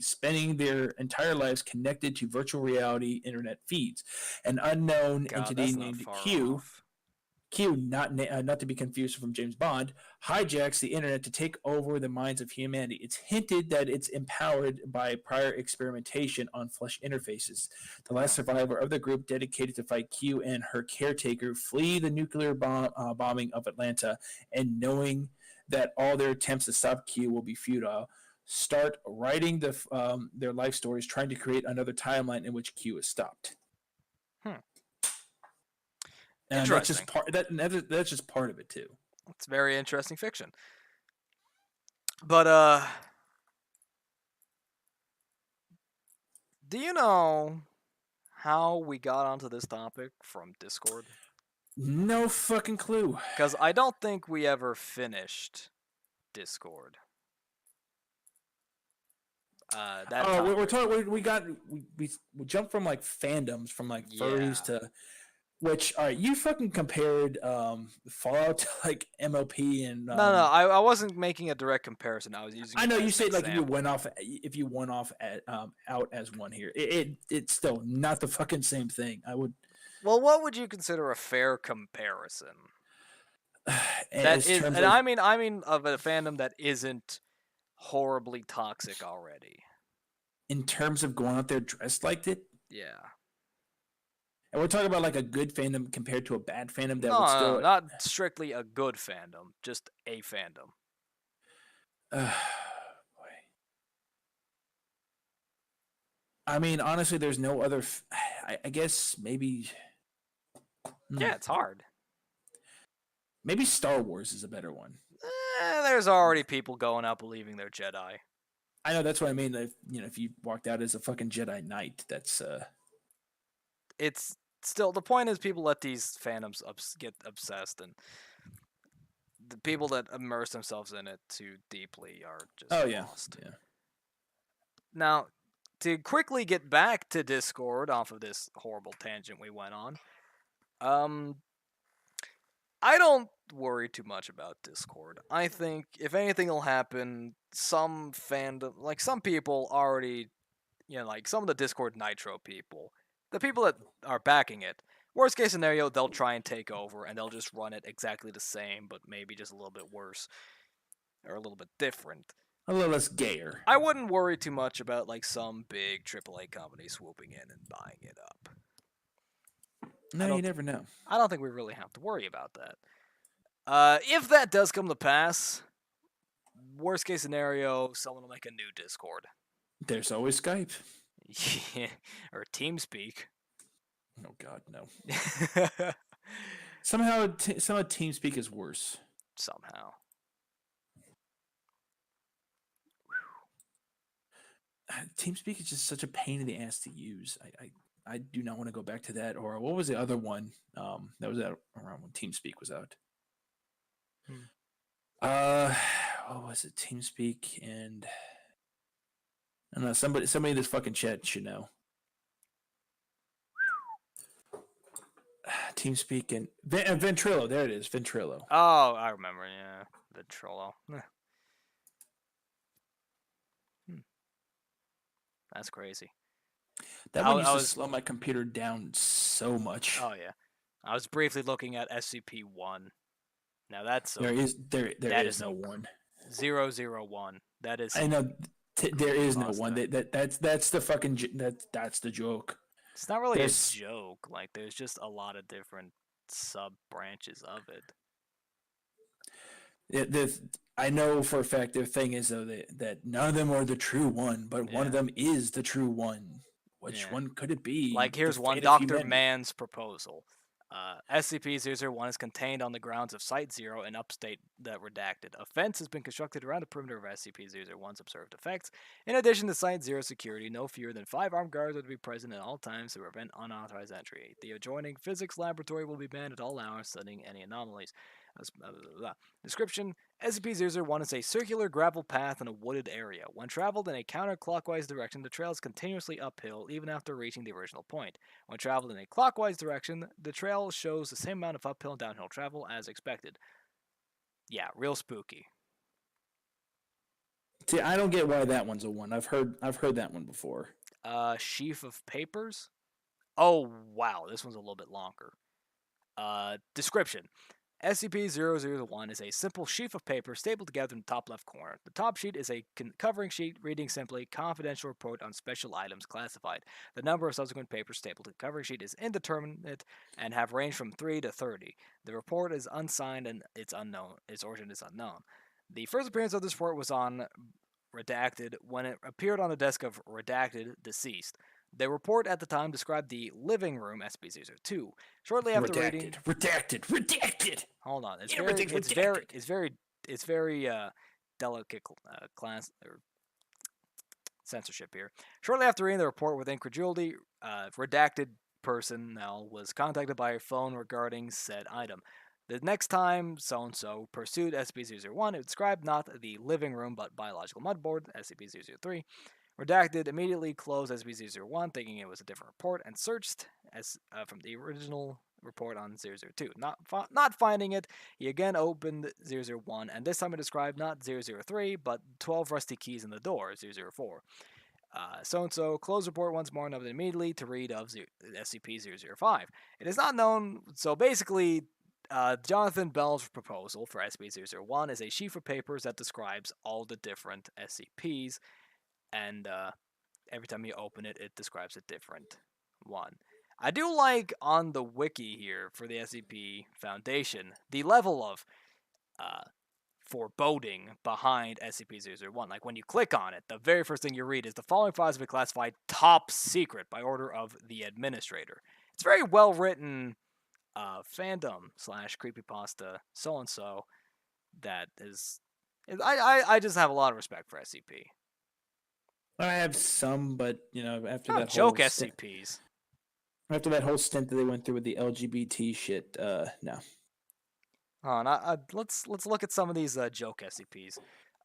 spending their entire lives connected to virtual reality internet feeds. An unknown entity named Q, not to be confused from James Bond, hijacks the internet to take over the minds of humanity. It's hinted that it's empowered by prior experimentation on flesh interfaces. The last survivor of the group dedicated to fight Q and her caretaker flee the nuclear bombing of Atlanta, and knowing that all their attempts to stop Q will be futile, start writing their life stories, trying to create another timeline in which Q is stopped. And that's just part of it too. It's very interesting fiction. But do you know how we got onto this topic from Discord? No fucking clue. Because I don't think we ever finished Discord. We're talking. We jumped from like fandoms, from like furries to. Which, all right, you fucking compared Fallout to like MLP and no, I wasn't making a direct comparison. I was using. I know you said like if you went off out as one here, it's still not the fucking same thing. I would. Well, what would you consider a fair comparison? I mean of a fandom that isn't horribly toxic already. In terms of going out there dressed like it, yeah. And we're talking about like a good fandom compared to a bad fandom that would still... No, not strictly a good fandom, just a fandom. Boy. I mean, honestly, there's no other... I guess maybe... Yeah, it's hard. Maybe Star Wars is a better one. there's already people going out believing they're Jedi. I know that's what I mean. If you walked out as a fucking Jedi Knight, that's It's still the point is people let these fandoms get obsessed, and the people that immerse themselves in it too deeply are just oh yeah, lost. yeah. Now, to quickly get back to Discord off of this horrible tangent we went on, I don't worry too much about Discord. I think if anything will happen, some fandom, like some people already, like some of the Discord Nitro people, the people that are backing it, worst case scenario, they'll try and take over and they'll just run it exactly the same, but maybe just a little bit worse or a little bit different. A little less gayer. I wouldn't worry too much about like some big AAA company swooping in and buying it up. No, you never know. I don't think we really have to worry about that. If that does come to pass, worst case scenario, someone will make a new Discord. There's always Skype. Yeah, or TeamSpeak. Oh God, no. somehow TeamSpeak is worse. Somehow. TeamSpeak is just such a pain in the ass to use. I do not want to go back to that. Or what was the other one? That was out around when TeamSpeak was out. What was it? TeamSpeak and I don't know. Somebody in this fucking chat should know. TeamSpeak and Ventrilo. There it is, Ventrilo. Oh, I remember. Yeah, Ventrilo. That's crazy. That one used to slow my computer down so much. Oh yeah, I was briefly looking at SCP-1. Now that's there is no 1. 001. That is. I know. There is no 1. That's the fucking that's the joke. It's not really a joke. Like there's just a lot of different sub branches of it. I know for a fact their thing is though that none of them are the true one, but one of them is the true one. Which one could it be? Like here's one: Dr. Mann's proposal. SCP-001 is contained on the grounds of Site-0 in upstate redacted. A fence has been constructed around the perimeter of SCP-001's observed effects. In addition to Site-0 security, no fewer than 5 armed guards are to be present at all times to prevent unauthorized entry. The adjoining physics laboratory will be manned at all hours, studying any anomalies. Description: SCP-001 is a circular gravel path in a wooded area. When traveled in a counterclockwise direction, the trail is continuously uphill even after reaching the original point. When traveled in a clockwise direction, the trail shows the same amount of uphill and downhill travel as expected. Yeah, real spooky. See, I don't get why that one's a 1. I've heard that one before. Sheaf of papers? Oh, wow, this one's a little bit longer. Description: SCP-001 is a simple sheaf of paper stapled together in the top left corner. The top sheet is a covering sheet reading simply "Confidential report on special items classified." The number of subsequent papers stapled to the covering sheet is indeterminate and have ranged from 3 to 30. The report is unsigned and it's unknown. Its origin is unknown. The first appearance of this report was on Redacted when it appeared on the desk of Redacted Deceased. The report at the time described the living room, SCP-002. Shortly after reading, redacted. Hold on, it's very delicate class or censorship here. Shortly after reading the report with incredulity, redacted personnel was contacted by a phone regarding said item. The next time so-and-so pursued SCP-001, it described not the living room but biological mudboard, SCP-003. Redacted immediately closed SCP-001, thinking it was a different report, and searched from the original report on 002. Not finding it, he again opened 001, and this time it described not 003, but 12 rusty keys in the door, 004. So-and-so closed report once more and opened immediately to read of SCP-005. It is not known, so basically, Jonathan Bell's proposal for SCP-001 is a sheaf of papers that describes all the different SCPs, and every time you open it, it describes a different one. I do like on the wiki here for the SCP Foundation the level of foreboding behind SCP-001. Like when you click on it, the very first thing you read is the following files have been classified top secret by order of the administrator. It's very well written fandom / creepypasta so and so that is I just have a lot of respect for SCP. I have some, but after Oh, that whole joke stint, SCPs. after that whole stint that they went through with the LGBT shit, no. On, let's look at some of these joke SCPs.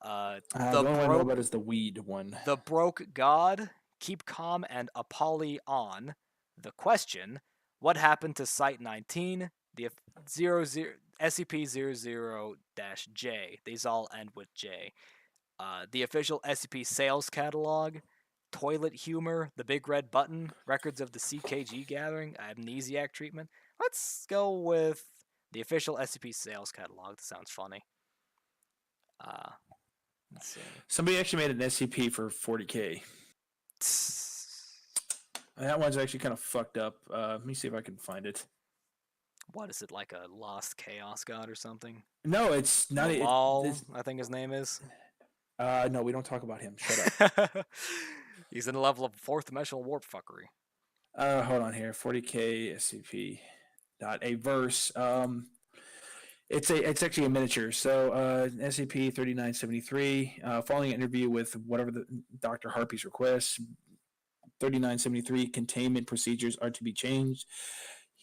The only one I know about is the weed one. The broke god, keep calm and Apollyon. The question: what happened to Site 19? The 00 SCP-00-J. These all end with J. The official SCP sales catalog. Toilet humor, the big red button, records of the CKG gathering, amnesiac treatment. Let's go with the official SCP sales catalog. That sounds funny. Let's see. Somebody actually made an SCP for 40K. That one's actually kind of fucked up. Let me see if I can find it. What is it, like a lost chaos god or something? No, it's not. I think his name is. No, we don't talk about him. Shut up. He's in a level of fourth dimensional warp fuckery. Hold on here. 40K SCP. A verse. It's actually a miniature. So SCP 3973. Following an interview with whatever the Dr. Harpy's request, 3973 containment procedures are to be changed.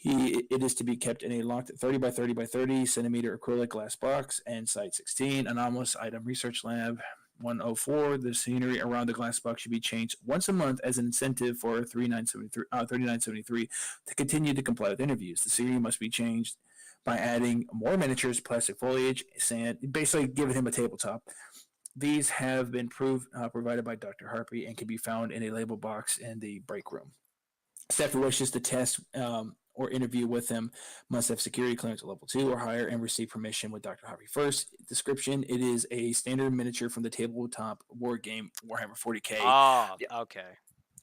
It is to be kept in a locked 30 by 30 by 30 centimeter acrylic glass box and Site 16 anomalous item research lab 104. The scenery around the glass box should be changed once a month as an incentive for 3973 to continue to comply with interviews. The scenery must be changed by adding more miniatures, plastic foliage, sand, basically giving him a tabletop. These have been provided by Dr. Harpy and can be found in a label box in the break room. Staff who wishes to test or interview with him must have security clearance at level 2 or higher and receive permission with Dr. Harvey first. Description: it is a standard miniature from the tabletop war game Warhammer 40K. Oh, okay.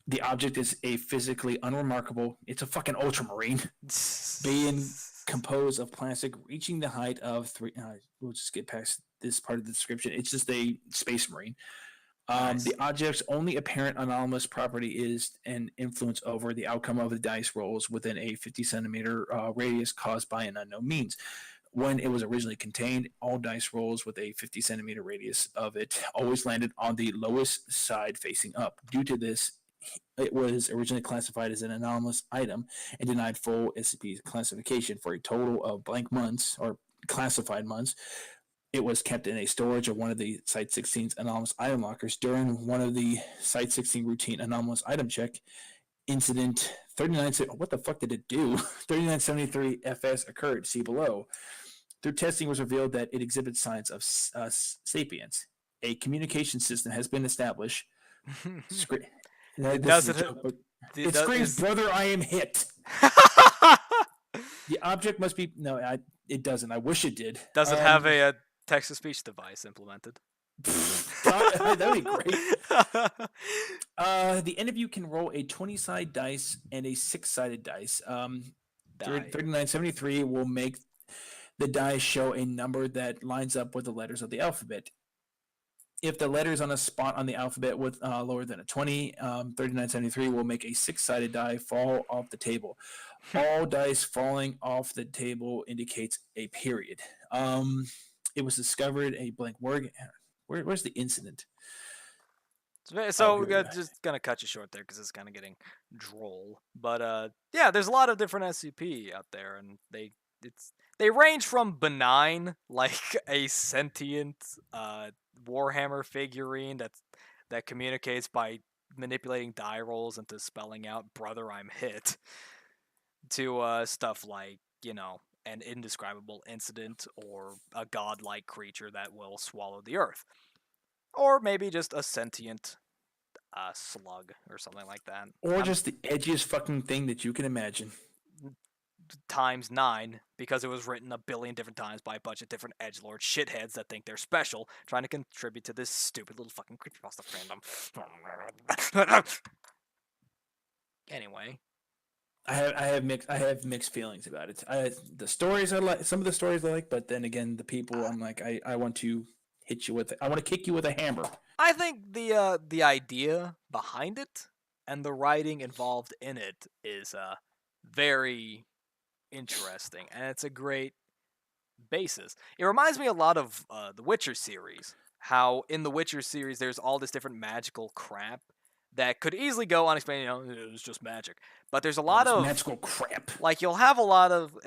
The object is a physically unremarkable, it's a fucking ultramarine, being composed of plastic reaching the height of 3, we'll just get past this part of the description. It's just a space marine. Nice. The object's only apparent anomalous property is an influence over the outcome of the dice rolls within a 50 centimeter radius caused by an unknown means. When it was originally contained, all dice rolls with a 50 centimeter radius of it always landed on the lowest side facing up. Due to this, it was originally classified as an anomalous item and denied full SCP classification for a total of blank months or classified months. It was kept in a storage of one of the Site 16's anomalous item lockers. During one of the Site 16 routine anomalous item check, incident 39. What the fuck did it do? 3973 FS occurred. See below. Through testing, it was revealed that it exhibits signs of sapience. A communication system has been established. It screams, "Brother, I am hit." The object must be it doesn't. I wish it did. Does it have a text-to-speech device implemented? That'd be great. The interview can roll a 20-sided dice and a 6-sided dice. 3973 will make the dice show a number that lines up with the letters of the alphabet. If the letters on a spot on the alphabet with lower than a 20, 3973 will make a 6-sided die fall off the table. All dice falling off the table indicates a period. It was discovered a blank word. Where's the incident? So we're just gonna cut you short there because it's kind of getting droll. But yeah, there's a lot of different SCP out there, and they range from benign, like a sentient Warhammer figurine that communicates by manipulating die rolls into spelling out "Brother, I'm hit," to stuff like an indescribable incident or a godlike creature that will swallow the earth. Or maybe just a sentient slug or something like that. Or just the edgiest fucking thing that you can imagine. Times 9, because it was written a billion different times by a bunch of different edgelord shitheads that think they're special, trying to contribute to this stupid little fucking creepypasta fandom. Anyway. I have mixed feelings about it. The stories I like, some of the stories I like, but then again, the people I'm like, I want to hit you with it. I want to kick you with a hammer. I think the idea behind it and the writing involved in it is very interesting, and it's a great basis. It reminds me a lot of the Witcher series, how in the Witcher series there's all this different magical crap that could easily go unexplained. It's just magic. But there's a All lot this of magical crap. like you'll have a lot of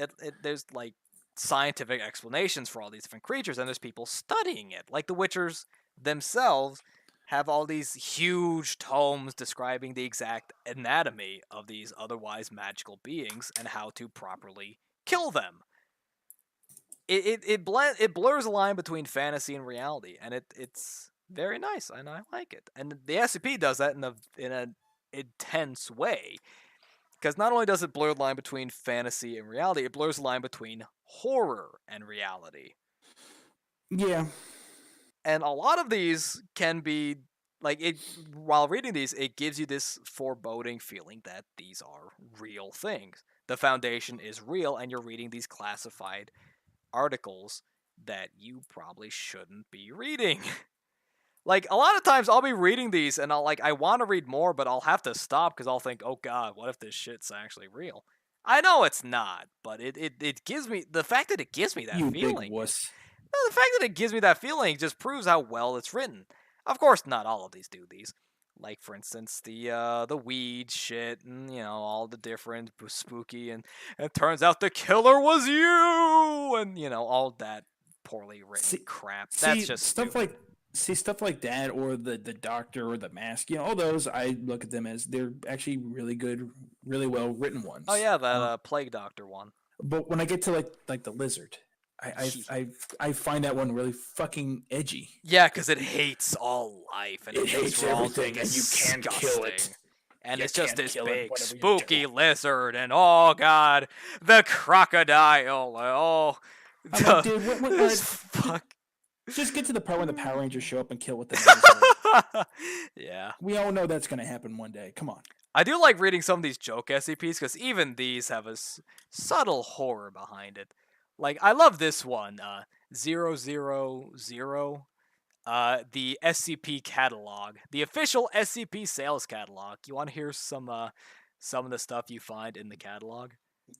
there's like scientific explanations for all these different creatures, and there's people studying it. Like the Witchers themselves have all these huge tomes describing the exact anatomy of these otherwise magical beings and how to properly kill them. It blurs the line between fantasy and reality, and it's very nice, and I like it. And the SCP does that in an intense way, because not only does it blur the line between fantasy and reality, it blurs the line between horror and reality. Yeah. And a lot of these can be like it while reading these, it gives you this foreboding feeling that these are real things. The Foundation is real, and you're reading these classified articles that you probably shouldn't be reading. Like a lot of times I'll be reading these and I want to read more, but I'll have to stop because I'll think, oh god, what if this shit's actually real? I know it's not, but it gives me the fact that it gives me that You feeling. big wuss. The fact that it gives me that feeling just proves how well it's written. Of course, not all of these do these. Like for instance, the weed shit, and all the different spooky, and it turns out the killer was you, and all that poorly written crap. That's just stuff stupid. stuff like that, or the Doctor or the Mask. All those I look at them as they're actually really good, really well written ones. Oh yeah, that Plague Doctor one. But when I get to like the Lizard, I find that one really fucking edgy. Yeah, because it hates all life and it hates everything, and you can't kill it. Disgusting. And it's just this big spooky lizard, and oh god, the crocodile. Oh, I'm like, dude, this fuck. Just get to the part when the Power Rangers show up and kill what the Yeah. We all know that's gonna happen one day. Come on. I do like reading some of these joke SCPs because even these have a subtle horror behind it. Like I love this one, 000, the SCP catalog, the official SCP sales catalog. You want to hear some of the stuff you find in the catalog?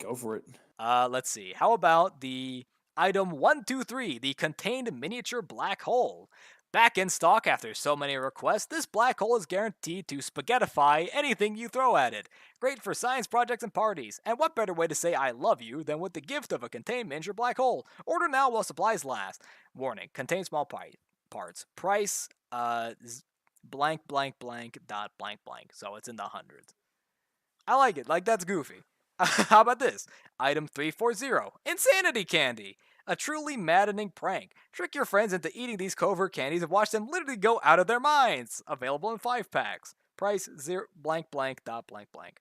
Go for it. Let's see. How about the item 123, the contained miniature black hole? Back in stock after so many requests, this black hole is guaranteed to spaghettify anything you throw at it. Great for science projects and parties. And what better way to say I love you than with the gift of a contained miniature black hole? Order now while supplies last. Warning: contains small parts. Price blank blank blank dot blank blank. So it's in the hundreds. I like it. Like that's goofy. How about this? Item 340, Insanity Candy. A truly maddening prank. Trick your friends into eating these covert candies and watch them literally go out of their minds. Available in 5-packs. Price 0 blank blank dot blank blank.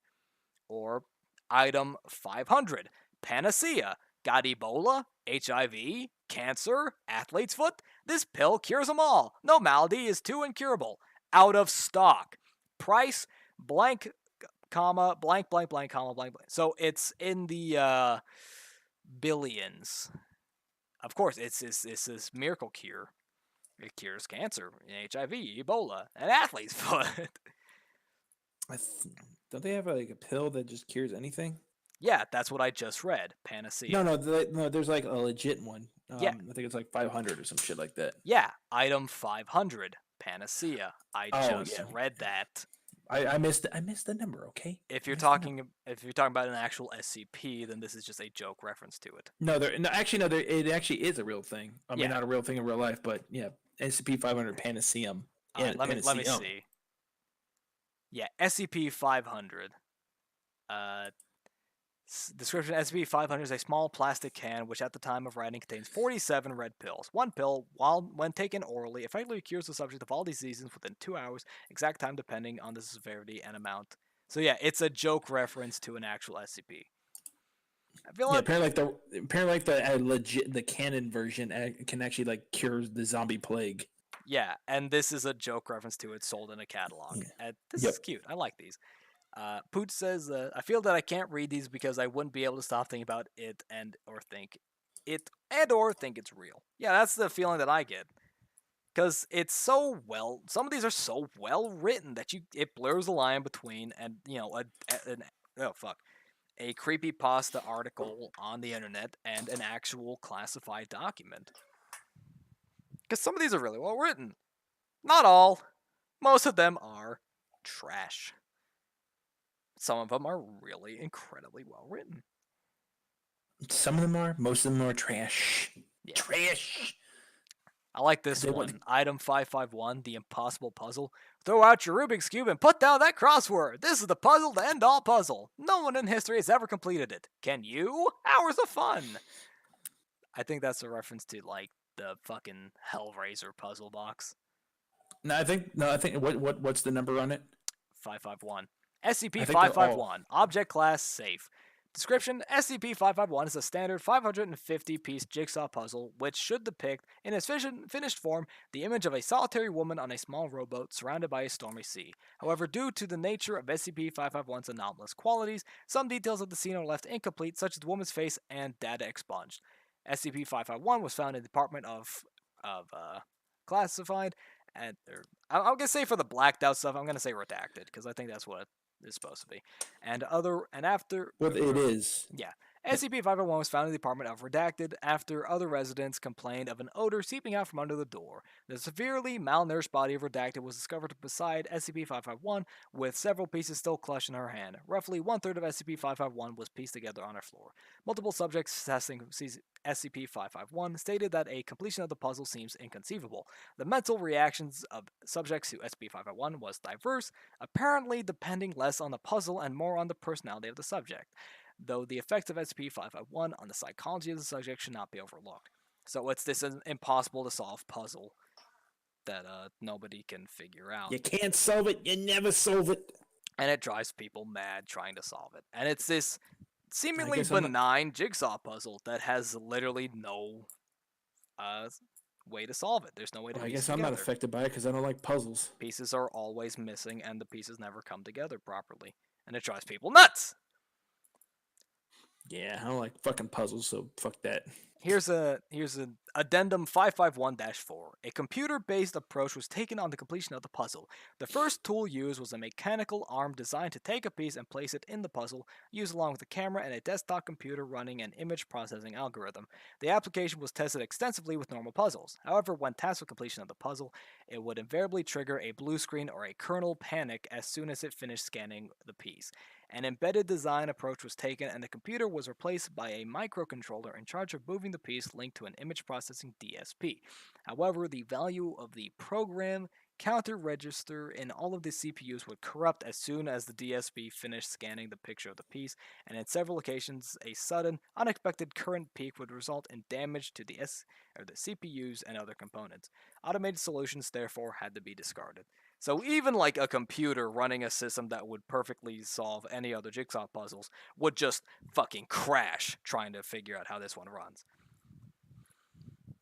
Or item 500, Panacea. Got Ebola, HIV, cancer, athlete's foot? This pill cures them all. No malady is too incurable. Out of stock. Price blank comma blank blank blank comma blank blank. So it's in the billions. Of course, it's this miracle cure. It cures cancer, HIV, Ebola, and athlete's foot. Don't they have like a pill that just cures anything? Yeah, that's what I just read. Panacea. No, there's like a legit one. Yeah. I think it's like 500 or some shit like that. Yeah, item 500, Panacea. I just read that. I missed the number. Okay. If you're talking about an actual SCP, then this is just a joke reference to it. It actually is a real thing. I mean, not a real thing in real life, but yeah, SCP 500 Panaceum. Let me see. Yeah, SCP 500. Description: SCP 500 is a small plastic can which at the time of writing contains 47 red pills. One pill, when taken orally, effectively cures the subject of all diseases within 2 hours, exact time depending on the severity and amount. So yeah, it's a joke reference to an actual SCP. I feel like apparently the canon version can actually like cure the zombie plague. Yeah, and this is a joke reference to it sold in a catalog. Yeah. This is cute. I like these. Pooch says, I feel that I can't read these because I wouldn't be able to stop thinking about it or think it's real. Yeah, that's the feeling that I get. Because it's so well, some of these are so well written that it blurs the line between a creepypasta article on the internet and an actual classified document. Because some of these are really well written. Not all. Most of them are trash. Some of them are really incredibly well written. Some of them are. Most of them are trash. Yeah. Trash. I like this one. Item 551, the impossible puzzle. Throw out your Rubik's Cube and put down that crossword. This is the puzzle to end all puzzle. No one in history has ever completed it. Can you? Hours of fun. I think that's a reference to, like, the fucking Hellraiser puzzle box. No, I think what's the number on it? 551. SCP-551. Object class safe. Description: SCP-551 is a standard 550-piece jigsaw puzzle which should depict, in its finished form, the image of a solitary woman on a small rowboat surrounded by a stormy sea. However, due to the nature of SCP-551's anomalous qualities, some details of the scene are left incomplete, such as the woman's face and data expunged. SCP-551 was found in the Department of Classified, and I'm gonna say for the blacked out stuff, I'm gonna say redacted because I think that's what it's supposed to be. It is. Yeah. SCP-501 was found in the Department of Redacted after other residents complained of an odor seeping out from under the door. The severely malnourished body of Redacted was discovered beside SCP-551 with several pieces still clutched in her hand. Roughly one-third of SCP-551 was pieced together on her floor. Multiple subjects testing SCP-551 stated that a completion of the puzzle seems inconceivable. The mental reactions of subjects to SCP-551 was diverse, apparently depending less on the puzzle and more on the personality of the subject, though the effects of SCP-551 on the psychology of the subject should not be overlooked. So it's this impossible to solve puzzle that nobody can figure out. You can't solve it, you never solve it. And it drives people mad trying to solve it. And it's this seemingly benign jigsaw puzzle that has literally no way to solve it. There's no way to piece it together. I'm not affected by it because I don't like puzzles. Pieces are always missing and the pieces never come together properly. And it drives people nuts! Yeah, I don't like fucking puzzles, so fuck that. Here's an addendum 551-4. A computer-based approach was taken on the completion of the puzzle. The first tool used was a mechanical arm designed to take a piece and place it in the puzzle, used along with a camera and a desktop computer running an image processing algorithm. The application was tested extensively with normal puzzles. However, when tasked with completion of the puzzle, it would invariably trigger a blue screen or a kernel panic as soon as it finished scanning the piece. An embedded design approach was taken, and the computer was replaced by a microcontroller in charge of moving the piece linked to an image processing DSP. However, the value of the program counter register in all of the CPUs would corrupt as soon as the DSP finished scanning the picture of the piece, and in several occasions, a sudden, unexpected current peak would result in damage to the CPUs and other components. Automated solutions, therefore, had to be discarded. So even like a computer running a system that would perfectly solve any other jigsaw puzzles would just fucking crash trying to figure out how this one runs.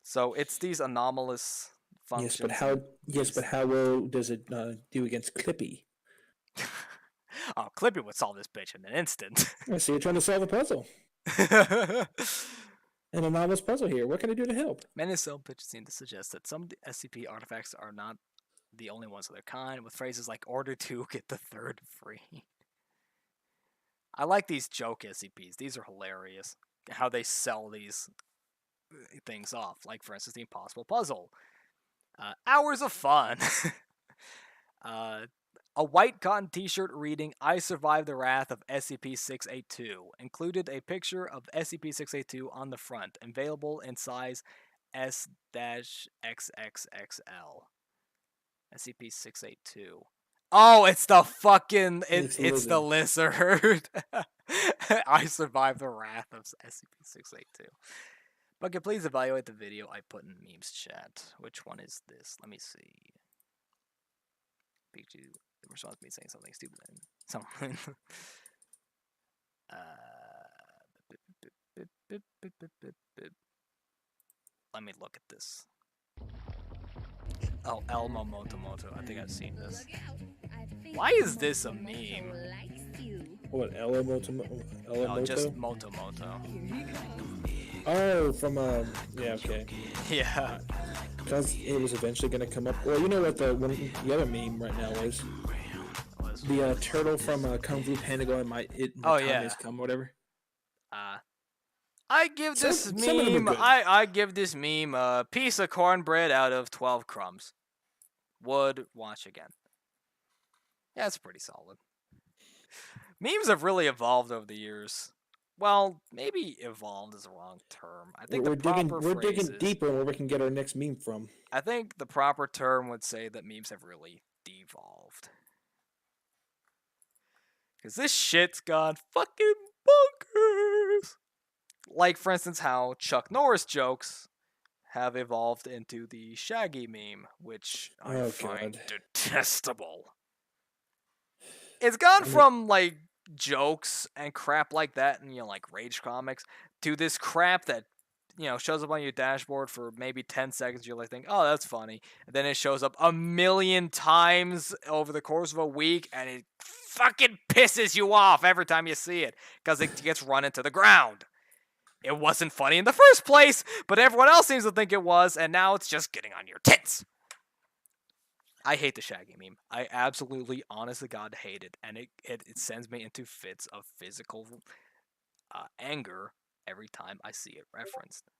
So it's these anomalous functions. But how well does it do against Clippy? Oh, Clippy would solve this bitch in an instant. I see you're trying to solve a puzzle. An anomalous puzzle here. What can I do to help? Many pitches seem to suggest that some SCP artifacts are not the only ones of their kind, with phrases like "order 2, get the 3rd free." I like these joke SCPs. These are hilarious. How they sell these things off. Like, for instance, the impossible puzzle. Hours of fun. A white cotton t-shirt reading "I survived the wrath of SCP-682" included a picture of SCP-682 on the front, available in size S-XXXL. SCP-682. Oh, it's the fucking... It's the lizard. I survived the wrath of SCP-682. But can please evaluate the video I put in memes chat. Which one is this? Let me see. Pikachu responds to me saying something stupid and something. Let me look at this. Oh, Elmo Motomoto. I think I've seen this. Why is this a meme? What, Elmo Motomoto? No, just Motomoto. Oh, from, yeah, okay. Yeah. Because it was eventually going to come up. Well, you know what the other meme right now is? The turtle from Kung Fu Panda going, "It time has come," whatever. I give this Some of them are meme. good. I give this meme a piece of cornbread out of 12 crumbs. Would watch again. Yeah, it's pretty solid. Memes have really evolved over the years. Well, maybe evolved is the wrong term. I think the We're proper digging phrase is. deeper where we can get our next meme from. I think the proper term would say that memes have really devolved. Because this shit's gone fucking bonkers. Like, for instance, how Chuck Norris jokes have evolved into the Shaggy meme, which I find detestable. It's gone from, like, jokes and crap like that and, like, rage comics to this crap that, shows up on your dashboard for maybe 10 seconds. You're like, think, oh, that's funny. And then it shows up a million times over the course of a week, and it fucking pisses you off every time you see it because it gets run into the ground. It wasn't funny in the first place, but everyone else seems to think it was, and now it's just getting on your tits. I hate the Shaggy meme. I absolutely, honest to God, hate it, and it sends me into fits of physical anger every time I see it referenced.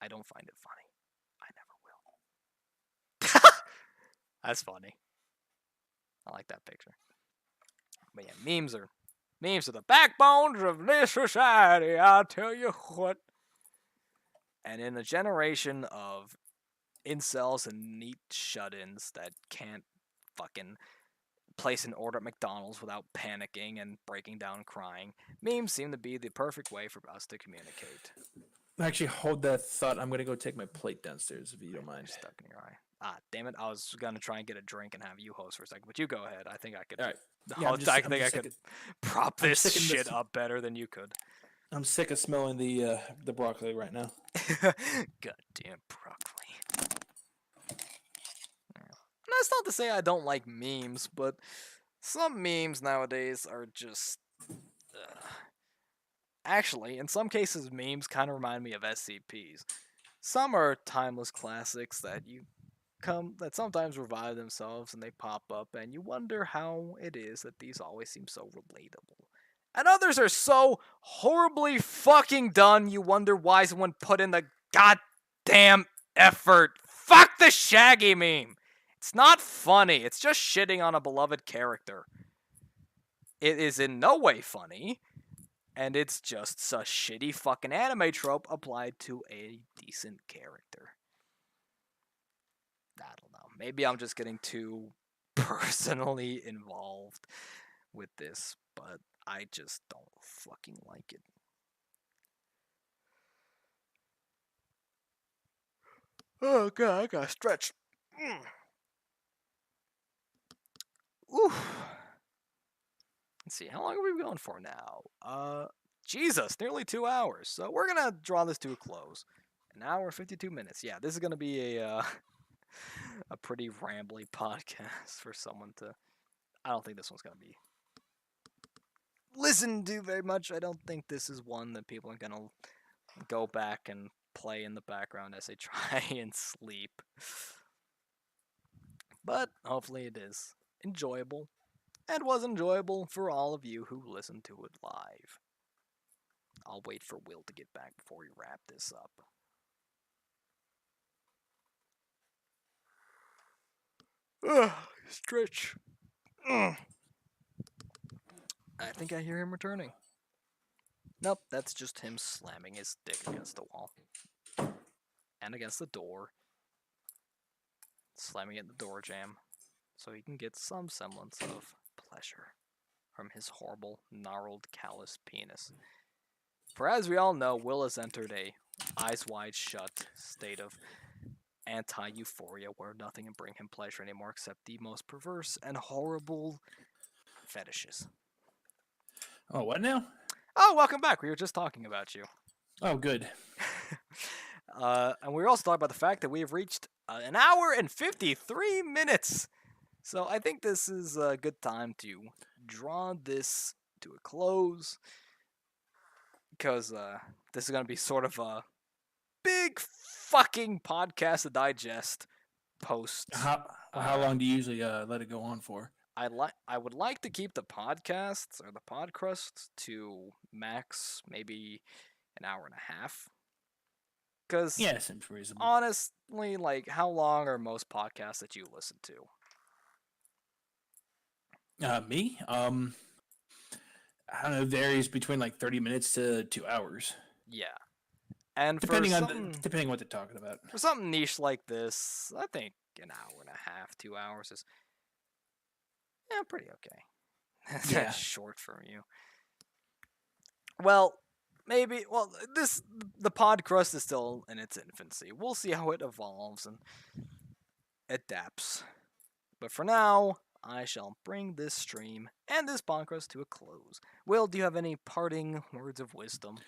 I don't find it funny. I never will. That's funny. I like that picture. But yeah, memes are the backbones of this society, I'll tell you what. And in a generation of incels and neat shut-ins that can't fucking place an order at McDonald's without panicking and breaking down and crying, memes seem to be the perfect way for us to communicate. Actually, hold that thought. I'm gonna go take my plate downstairs if you don't mind. Stuck in your eye. Ah, damn it! I was gonna try and get a drink and have you host for a second, but you go ahead. I think I could. All right. I think I could prop this shit up better than you could. I'm sick of smelling the broccoli right now. Goddamn broccoli. That's not to say I don't like memes, but some memes nowadays are just. Actually, in some cases, memes kind of remind me of SCPs. Some are timeless classics that sometimes revive themselves and they pop up, and you wonder how it is that these always seem so relatable. And others are so horribly fucking done, you wonder why someone put in the goddamn effort. Fuck the Shaggy meme! It's not funny, it's just shitting on a beloved character. It is in no way funny, and it's just a shitty fucking anime trope applied to a decent character. I don't know. Maybe I'm just getting too personally involved with this, but I just don't fucking like it. Oh god, I gotta stretch. Oof. Let's see, how long are we going for now? Jesus, nearly 2 hours. So we're gonna draw this to a close. An hour and 52 minutes. Yeah, this is gonna be a pretty rambly podcast for someone to. I don't think this one's gonna be listened to very much. I don't think this is one that people are gonna go back and play in the background as they try and sleep. But hopefully it is enjoyable, and was enjoyable for all of you who listened to it live. I'll wait for Will to get back before we wrap this up. Stretch. I think I hear him returning. Nope, that's just him slamming his dick against the wall. And against the door. Slamming it in the door jamb. So he can get some semblance of pleasure from his horrible, gnarled, callous penis. For as we all know, Will has entered a eyes wide shut state of anti-euphoria where nothing can bring him pleasure anymore except the most perverse and horrible fetishes. Oh, what now? Oh, welcome back. We were just talking about you. Oh, good. And we were also talking about the fact that we have reached an hour and 53 minutes. So I think this is a good time to draw this to a close. Because this is going to be sort of a big fucking podcast to digest post. How long do you usually let it go on for? I would like to keep the podcasts or the Pod-Crust to max maybe an hour and a half. Because Yeah, seems reasonable. honestly, like, how long are most podcasts that you listen to? Me? I don't know. Varies between like 30 minutes to 2 hours, Yeah. And depending on what they're talking about. for something niche like this, I think an hour and a half, 2 hours is pretty okay. That's Yeah. short for you. Well, maybe. Well, the Pod-Crust is still in its infancy. We'll see how it evolves and adapts. But for now, I shall bring this stream and this Pod-Crust to a close. Will, do you have any parting words of wisdom?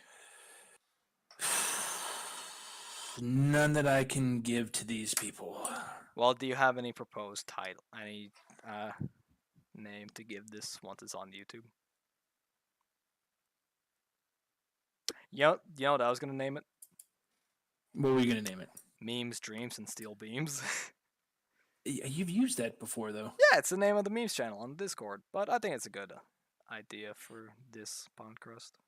None that I can give to these people. Well, do you have any proposed title, any name to give this once it's on YouTube? You know what I was gonna name it? What were you gonna name it? Memes, Dreams, and Steel Beams. You've used that before, though. Yeah, it's the name of the memes channel on Discord, but I think it's a good idea for this Pod-Crust.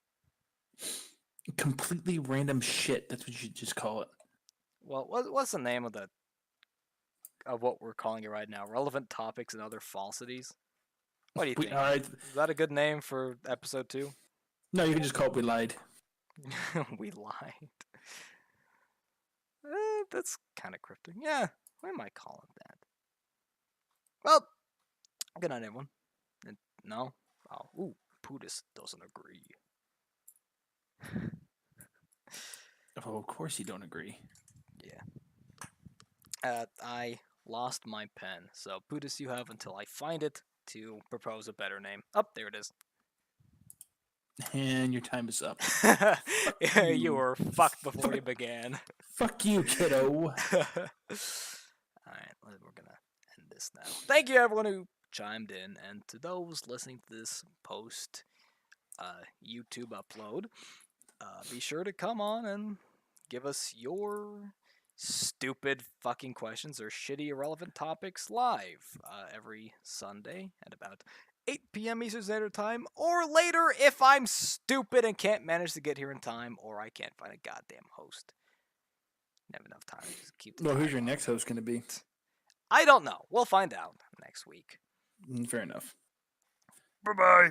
Completely random shit. That's what you should just call it. Well, what's the name of what we're calling it right now? Relevant topics and other falsities. What do you think? All right. Is that a good name for episode 2? No, you can just call it We Lied. We lied. That's kind of cryptic. Yeah, we might call it that. Well, good night, everyone. No? Oh, ooh, Pudis doesn't agree. Oh, of course you don't agree. Yeah. I lost my pen, so Pudis, you have until I find it to propose a better name. Oh, there it is. And your time is up. Yeah, you were fucked before you began. Fuck you, kiddo. Alright, we're gonna end this now. Thank you, everyone who chimed in, and to those listening to this post YouTube upload, be sure to come on and give us your stupid fucking questions or shitty irrelevant topics live every Sunday at about 8 p.m. Eastern Standard Time, or later if I'm stupid and can't manage to get here in time, or I can't find a goddamn host. Never enough time to just keep the Well, who's time your up. next host going to be? I don't know. We'll find out next week. Fair enough. Bye-bye.